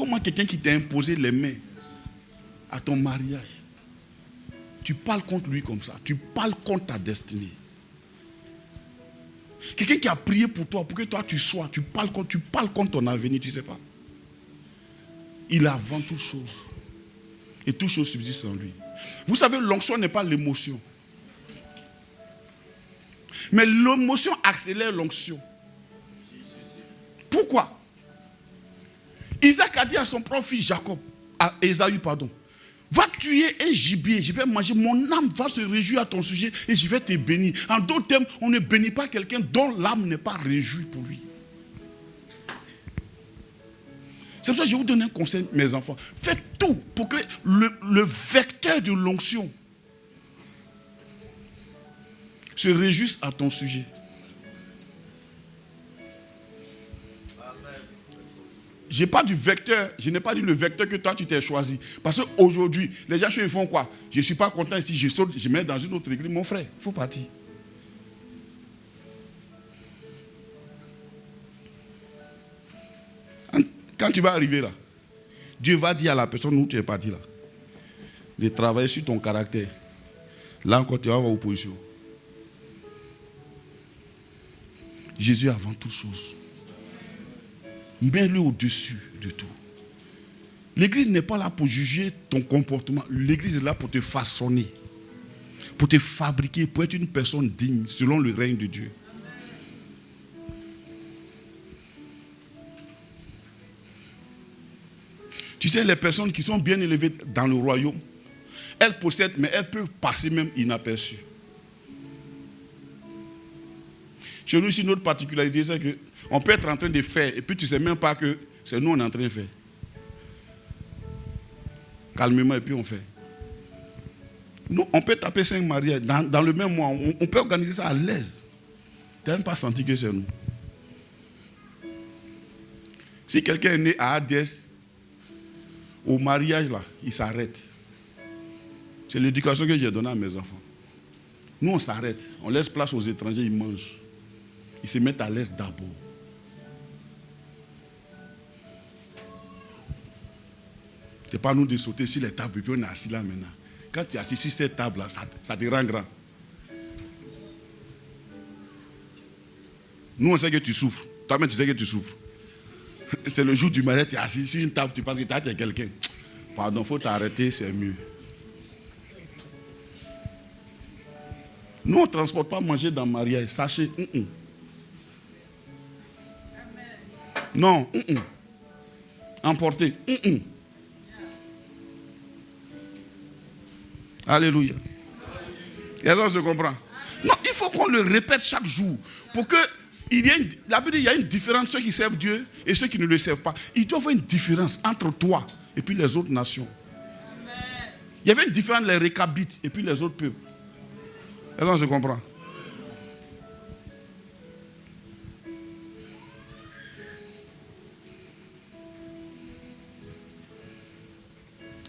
Comment quelqu'un qui t'a imposé les mains à ton mariage, tu parles contre lui comme ça, tu parles contre ta destinée. Quelqu'un qui a prié pour toi, pour que toi tu sois, tu parles contre ton avenir, tu ne sais pas. Il est avant toute chose. Et toute chose subsiste en lui. Vous savez, l'onction n'est pas l'émotion. Mais l'émotion accélère l'onction. Pourquoi? Isaac a dit à son propre fils Jacob, à Ésaü, pardon, va tuer un gibier, je vais manger, mon âme va se réjouir à ton sujet et je vais te bénir. En d'autres termes, on ne bénit pas quelqu'un dont l'âme n'est pas réjouie pour lui. C'est pour ça que je vous donne un conseil, mes enfants. Faites tout pour que le vecteur de l'onction se réjouisse à ton sujet. Je n'ai pas dit le vecteur que toi tu t'es choisi. Parce qu'aujourd'hui, les gens ils font quoi? Je ne suis pas content ici, je saute, je mets dans une autre église. Mon frère, il faut partir. Quand tu vas arriver là, Dieu va dire à la personne où tu es parti là, de travailler sur ton caractère. Là encore, tu vas avoir opposition. Jésus avant toute chose. Mets-le au-dessus de tout. L'église n'est pas là pour juger ton comportement. L'église est là pour te façonner, pour te fabriquer, pour être une personne digne selon le règne de Dieu. Tu sais, les personnes qui sont bien élevées dans le royaume, elles possèdent, mais elles peuvent passer même inaperçues. Chez nous, ici, notre particularité, c'est qu'on peut être en train de faire, et puis tu ne sais même pas que c'est nous on est en train de faire. Calmement, et puis on fait. Nous, on peut taper 5 mariages dans le même mois. On peut organiser ça à l'aise. Tu n'as même pas senti que c'est nous. Si quelqu'un est né à ADS, au mariage, là, il s'arrête. C'est l'éducation que j'ai donnée à mes enfants. Nous, on s'arrête. On laisse place aux étrangers, ils mangent. Ils se mettent à l'aise d'abord. Ce n'est pas nous de sauter sur les tables et puis on est assis là maintenant. Quand tu es assis sur cette table-là, ça te rend grand. Nous, on sait que tu souffres. Toi-même, tu sais que tu souffres. C'est le jour du mariage, tu es assis sur une table, tu penses que tu es quelqu'un. Pardon, il faut t'arrêter, c'est mieux. Nous, on ne transporte pas manger dans le mariage. Sachez, Non, emporter, Alléluia. Est-ce qu'on se comprend? Non, il faut qu'on le répète chaque jour. Pour que la Bible dit qu'il y a une différence, ceux qui servent Dieu et ceux qui ne le servent pas. Il doit y avoir une différence entre toi et puis les autres nations. Amen. Il y avait une différence les Récabites et puis les autres peuples. Est-ce qu'on se comprend?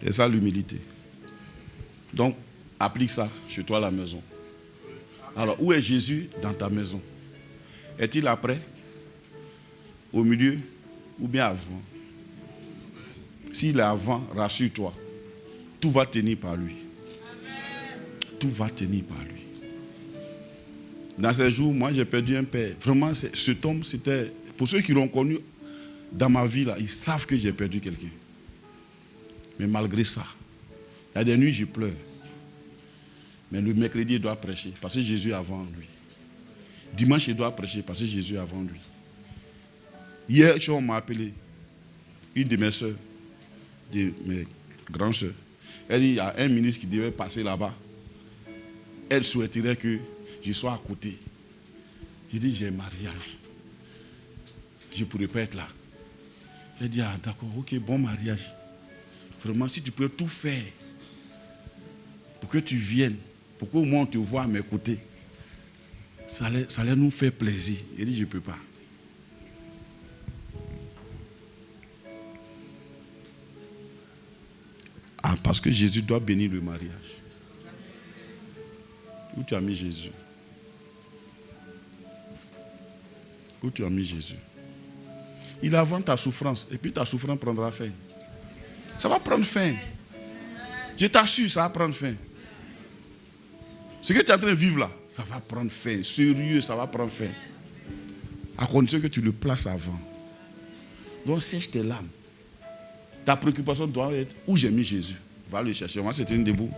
C'est ça l'humilité. Donc, applique ça chez toi à la maison. Alors, où est Jésus dans ta maison? Est-il après, au milieu ou bien avant? S'il est avant, rassure-toi. Tout va tenir par lui. Tout va tenir par lui. Dans ces jours, moi j'ai perdu un père. Vraiment, cet homme, c'était... Pour ceux qui l'ont connu dans ma vie, là, ils savent que j'ai perdu quelqu'un. Mais malgré ça, il y a des nuits, je pleure. Mais le mercredi, il doit prêcher parce que Jésus est avant lui. Dimanche, il doit prêcher parce que Jésus est avant lui. Hier, on m'a appelé, une de mes soeurs, de mes grandes soeurs. Elle dit, il y a un ministre qui devait passer là-bas. Elle souhaiterait que je sois à côté. J'ai dit, j'ai un mariage. Je ne pourrais pas être là. Elle dit, ah d'accord, ok, bon mariage. Vraiment, si tu peux tout faire pour que tu viennes, pour qu'au moins on te voit à mes côtés, ça allait nous faire plaisir. Il dit, je ne peux pas. Ah, parce que Jésus doit bénir le mariage. Où tu as mis Jésus? Où tu as mis Jésus? il invente ta souffrance. Et puis ta souffrance prendra fin. Ça va prendre fin. Je t'assure, ça va prendre fin. Ce que tu es en train de vivre là, ça va prendre fin. Sérieux, ça va prendre fin. À condition que tu le places avant. Donc sèche tes larmes. Ta préoccupation doit être où j'ai mis Jésus. Va le chercher. Moi, c'était une debout.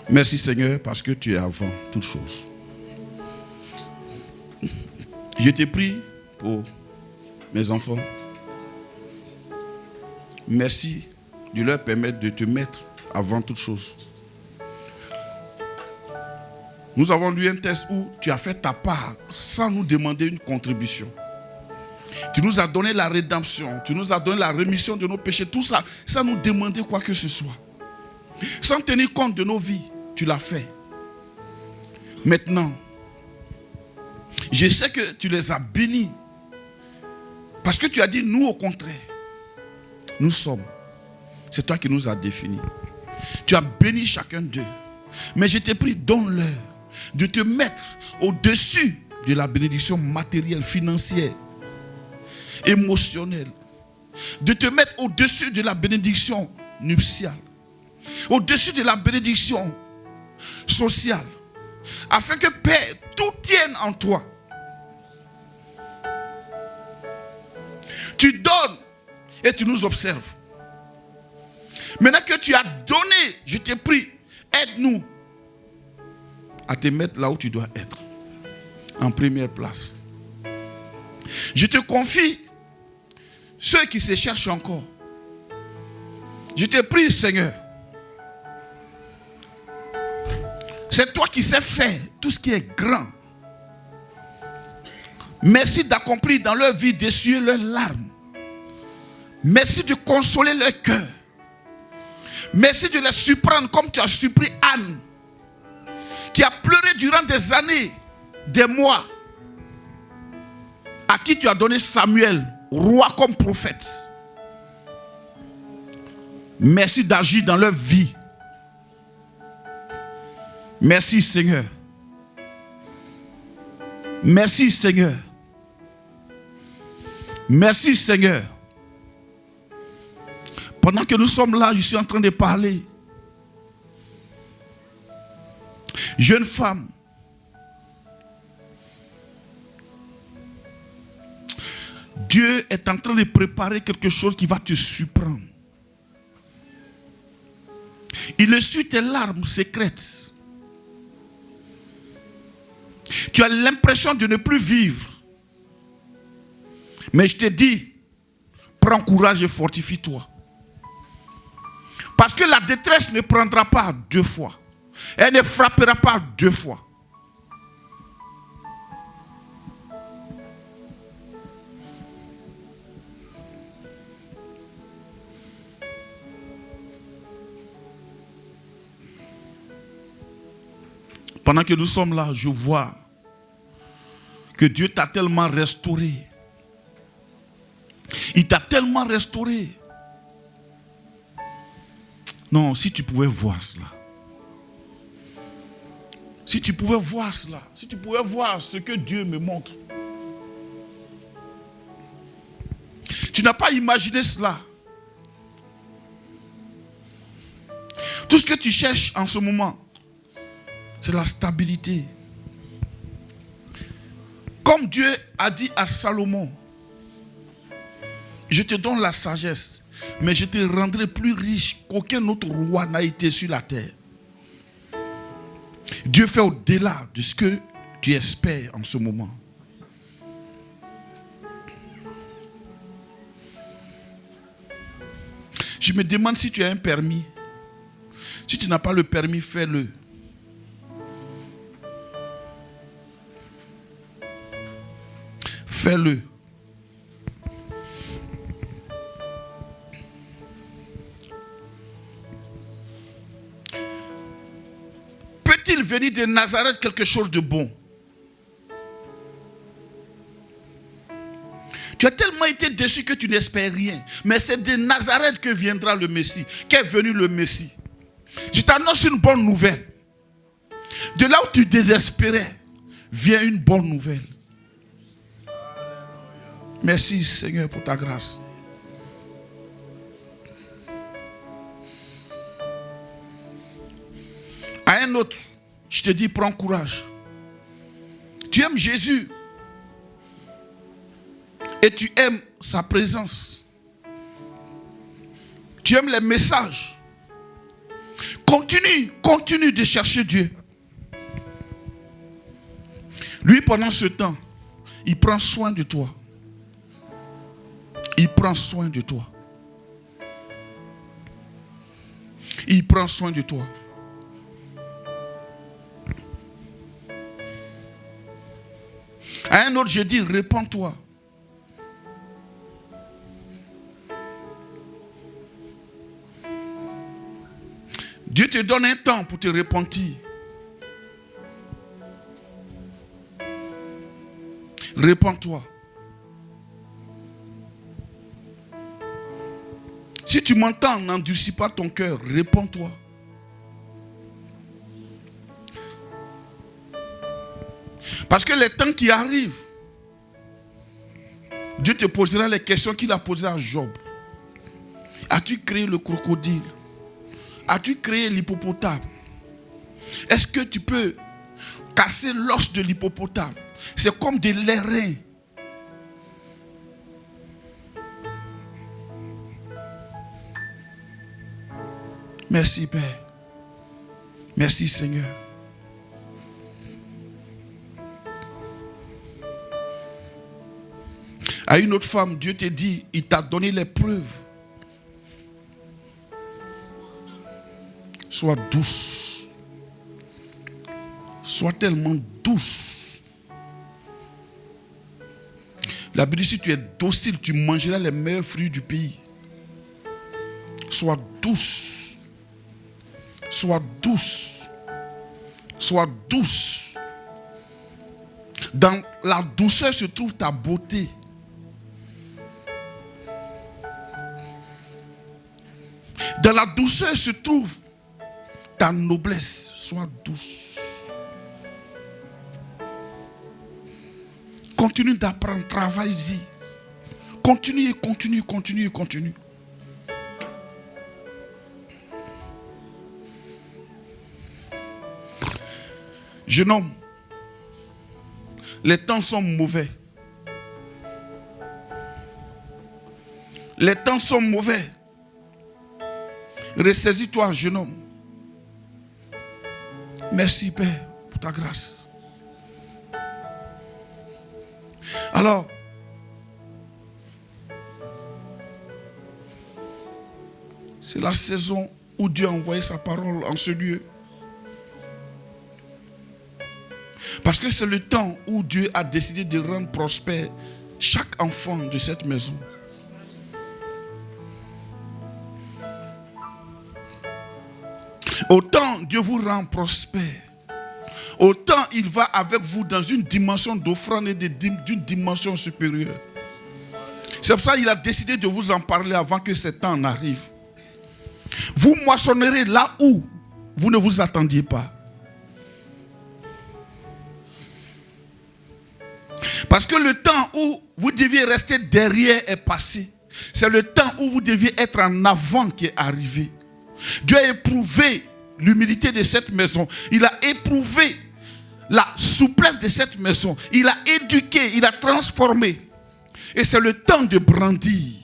Merci Seigneur parce que tu es avant toute chose. Je t'ai pris pour mes enfants. Merci de leur permettre de te mettre avant toute chose. Nous avons lu un texte où tu as fait ta part sans nous demander une contribution. Tu nous as donné la rédemption, tu nous as donné la rémission de nos péchés, tout ça, sans nous demander quoi que ce soit. Sans tenir compte de nos vies, tu l'as fait. Maintenant, je sais que tu les as bénis. Parce que tu as dit, nous au contraire, nous sommes. C'est toi qui nous as définis. Tu as béni chacun d'eux. Mais je t'ai pris, donne-leur de te mettre au-dessus de la bénédiction matérielle, financière, émotionnelle. De te mettre au-dessus de la bénédiction nuptiale. Au-dessus de la bénédiction sociale. Afin que Père, tout tienne en toi. Tu donnes et tu nous observes. Maintenant que tu as donné, je t'ai pris, aide-nous à te mettre là où tu dois être. En première place. Je te confie ceux qui se cherchent encore. Je te prie, Seigneur. C'est toi qui sais faire tout ce qui est grand. Merci d'accomplir dans leur vie, d'essuyer leurs larmes. Merci de consoler leur cœur. Merci de les surprendre comme tu as surpris Anne, qui a pleuré durant des années, des mois, à qui tu as donné Samuel, roi comme prophète. Merci d'agir dans leur vie. Merci Seigneur. Merci Seigneur. Merci Seigneur. Pendant que nous sommes là, je suis en train de parler. Jeune femme, Dieu est en train de préparer quelque chose qui va te surprendre. Il essuie tes larmes secrètes. Tu as l'impression de ne plus vivre. Mais je te dis, prends courage et fortifie-toi. Parce que la détresse ne prendra pas deux fois. Elle ne frappera pas deux fois. Pendant que nous sommes là, je vois que Dieu t'a tellement restauré. Il t'a tellement restauré. Non, si tu pouvais voir cela. Si tu pouvais voir cela. Si tu pouvais voir ce que Dieu me montre. Tu n'as pas imaginé cela. Tout ce que tu cherches en ce moment, c'est la stabilité. Comme Dieu a dit à Salomon, je te donne la sagesse, mais je te rendrai plus riche qu'aucun autre roi n'a été sur la terre. Dieu fait au-delà de ce que tu espères en ce moment. Je me demande si tu as un permis. Si tu n'as pas le permis, fais-le. Fais-le. Peut-il venir de Nazareth quelque chose de bon? Tu as tellement été déçu que tu n'espères rien. Mais c'est de Nazareth que viendra le Messie, qu'est venu le Messie. Je t'annonce une bonne nouvelle. De là où tu désespérais, vient une bonne nouvelle. Merci Seigneur pour ta grâce. À un autre, je te dis, prends courage. Tu aimes Jésus. Et tu aimes sa présence. Tu aimes les messages. Continue de chercher Dieu. Lui, pendant ce temps, il prend soin de toi. Il prend soin de toi. Il prend soin de toi. À un autre, je dis, répands-toi. Dieu te donne un temps pour te repentir. Répands-toi. Si tu m'entends, n'endurcis pas ton cœur, répands-toi. Parce que les temps qui arrivent, Dieu te posera les questions qu'il a posées à Job. As-tu créé le crocodile? As-tu créé l'hippopotame? Est-ce que tu peux casser l'os de l'hippopotame? C'est comme des lérins. Merci Père. Merci Seigneur. À une autre femme, Dieu t'a dit, il t'a donné les preuves. Sois douce. Sois tellement douce. La Bible dit, si tu es docile, tu mangeras les meilleurs fruits du pays. Sois douce. Sois douce. Sois douce. Dans la douceur se trouve ta beauté. Dans la douceur se trouve ta noblesse. Sois douce. Continue d'apprendre, travaille-y. Continue. Jeune homme, les temps sont mauvais. Les temps sont mauvais. Ressaisis-toi, jeune homme. Merci, Père, pour ta grâce. Alors, c'est la saison où Dieu a envoyé sa parole en ce lieu. Parce que c'est le temps où Dieu a décidé de rendre prospère chaque enfant de cette maison. Autant Dieu vous rend prospère, autant il va avec vous dans une dimension d'offrande et d'une dimension supérieure. C'est pour ça qu'il a décidé de vous en parler avant que ce temps n'arrive. Vous moissonnerez là où vous ne vous attendiez pas. Parce que le temps où vous deviez rester derrière est passé. C'est le temps où vous deviez être en avant qui est arrivé. Dieu a éprouvé l'humilité de cette maison. Il a éprouvé la souplesse de cette maison. Il a éduqué, il a transformé. Et c'est le temps de brandir.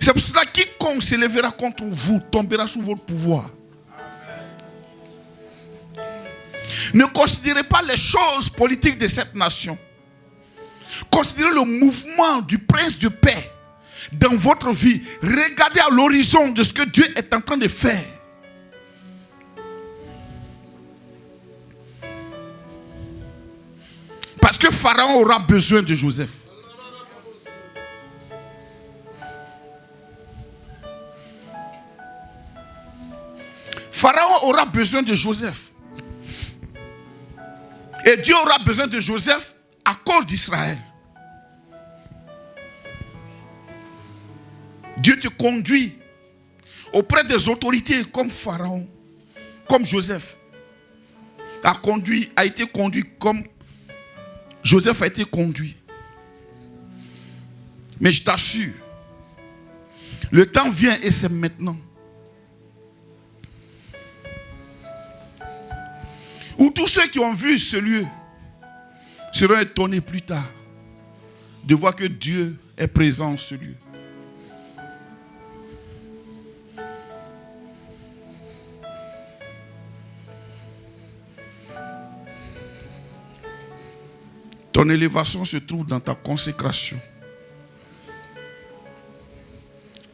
C'est pour cela que quiconque s'élèvera contre vous tombera sous votre pouvoir. Ne considérez pas les choses politiques de cette nation. Considérez le mouvement du prince de paix dans votre vie. Regardez à l'horizon de ce que Dieu est en train de faire. Parce que Pharaon aura besoin de Joseph. Pharaon aura besoin de Joseph. Et Dieu aura besoin de Joseph à cause d'Israël. Dieu te conduit auprès des autorités comme Pharaon, comme Joseph. A été conduit comme Joseph a été conduit. Mais je t'assure, le temps vient et c'est maintenant. Où tous ceux qui ont vu ce lieu seront étonnés plus tard de voir que Dieu est présent en ce lieu. Ton élévation se trouve dans ta consécration.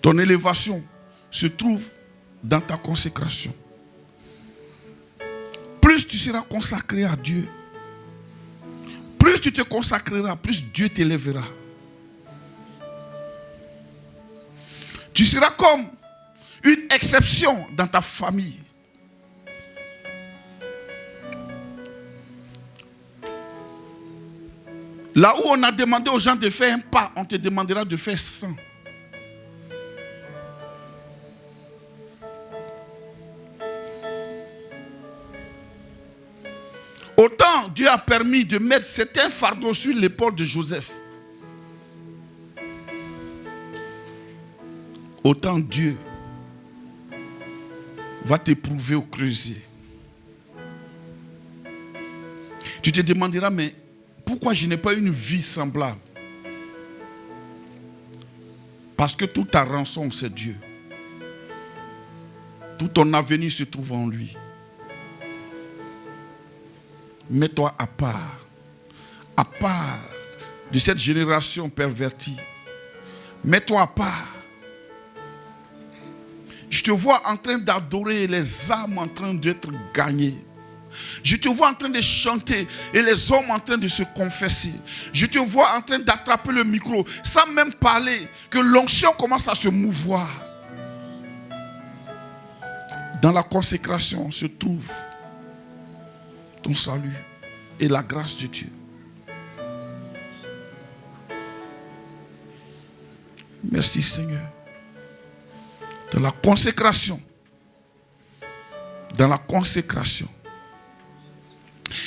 Ton élévation se trouve dans ta consécration. Plus tu seras consacré à Dieu, plus tu te consacreras, plus Dieu t'élèvera. Tu seras comme une exception dans ta famille. Là où on a demandé aux gens de faire un pas, on te demandera de faire 100. Autant Dieu a permis de mettre certains fardeaux sur l'épaule de Joseph, autant Dieu va t'éprouver au creuset. Tu te demanderas, mais pourquoi je n'ai pas une vie semblable? Parce que toute ta rançon, c'est Dieu. Tout ton avenir se trouve en lui. Mets-toi à part de cette génération pervertie. Mets-toi à part. Je te vois en train d'adorer, les âmes en train d'être gagnées. Je te vois en train de chanter et les hommes en train de se confesser. Je te vois en train d'attraper le micro sans même parler, que l'onction commence à se mouvoir. Dans la consécration se trouve ton salut et la grâce de Dieu. Merci Seigneur. Dans la consécration, dans la consécration,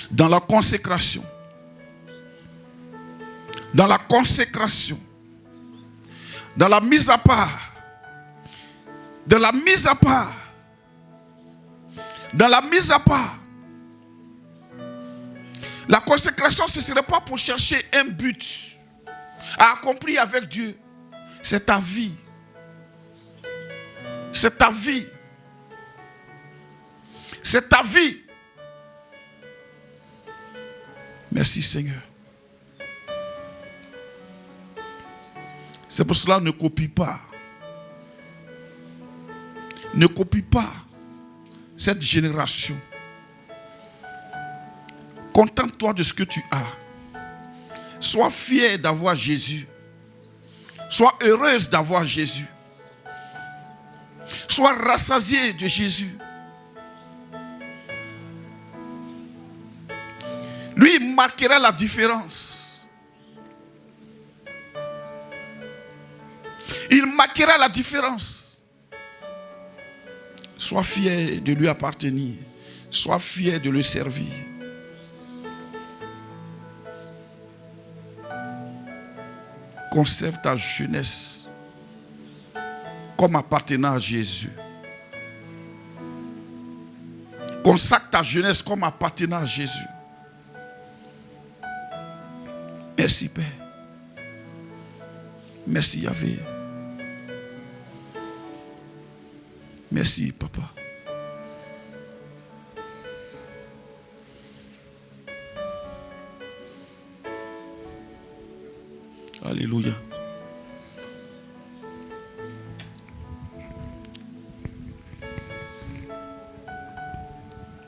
dans la consécration, dans la consécration, dans la mise à part, dans la mise à part, dans la mise à part. La consécration, ce ne serait pas pour chercher un but à accomplir avec Dieu. C'est ta vie. C'est ta vie. C'est ta vie. Merci Seigneur. C'est pour cela, ne copie pas. Ne copie pas cette génération. Contente-toi de ce que tu as. Sois fier d'avoir Jésus. Sois heureuse d'avoir Jésus. Sois rassasié de Jésus. Lui, il marquera la différence. Il marquera la différence. Sois fier de lui appartenir. Sois fier de le servir. Conserve ta jeunesse comme appartenant à Jésus. Consacre ta jeunesse comme appartenant à Jésus. Merci Père. Merci Yahvé. Merci Papa. Alléluia.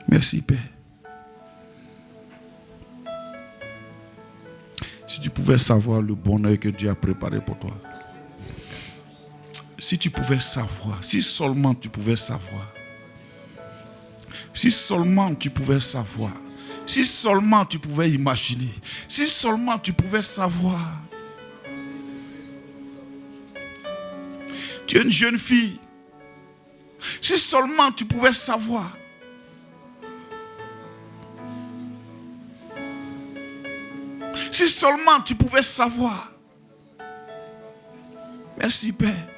Merci Père. Si tu pouvais savoir le bonheur que Dieu a préparé pour toi. Si tu pouvais savoir, si seulement tu pouvais savoir. Si seulement tu pouvais savoir. Si seulement tu pouvais imaginer. Si seulement tu pouvais savoir. Tu es une jeune fille. Si seulement tu pouvais savoir. Si seulement tu pouvais savoir. Merci Père.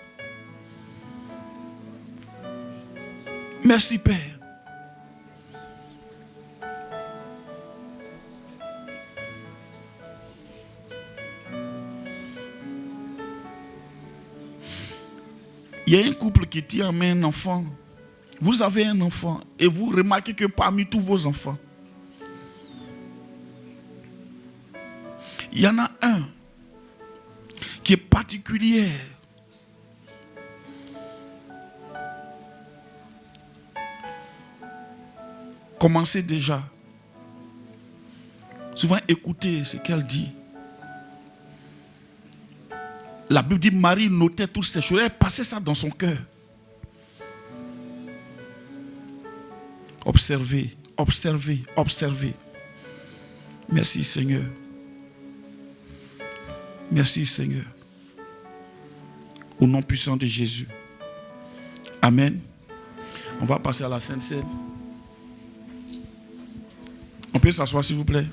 Merci Père. Il y a un couple qui tient en main un enfant. Vous avez un enfant et vous remarquez que parmi tous vos enfants, il y en a un qui est particulier. Commencez déjà. Souvent écoutez ce qu'elle dit. La Bible dit Marie notait toutes ces choses. Elle passait ça dans son cœur. Observez, observez, observez. Merci Seigneur. Merci Seigneur. Au nom puissant de Jésus. Amen. On va passer à la Sainte Seine. On peut s'asseoir s'il vous plaît.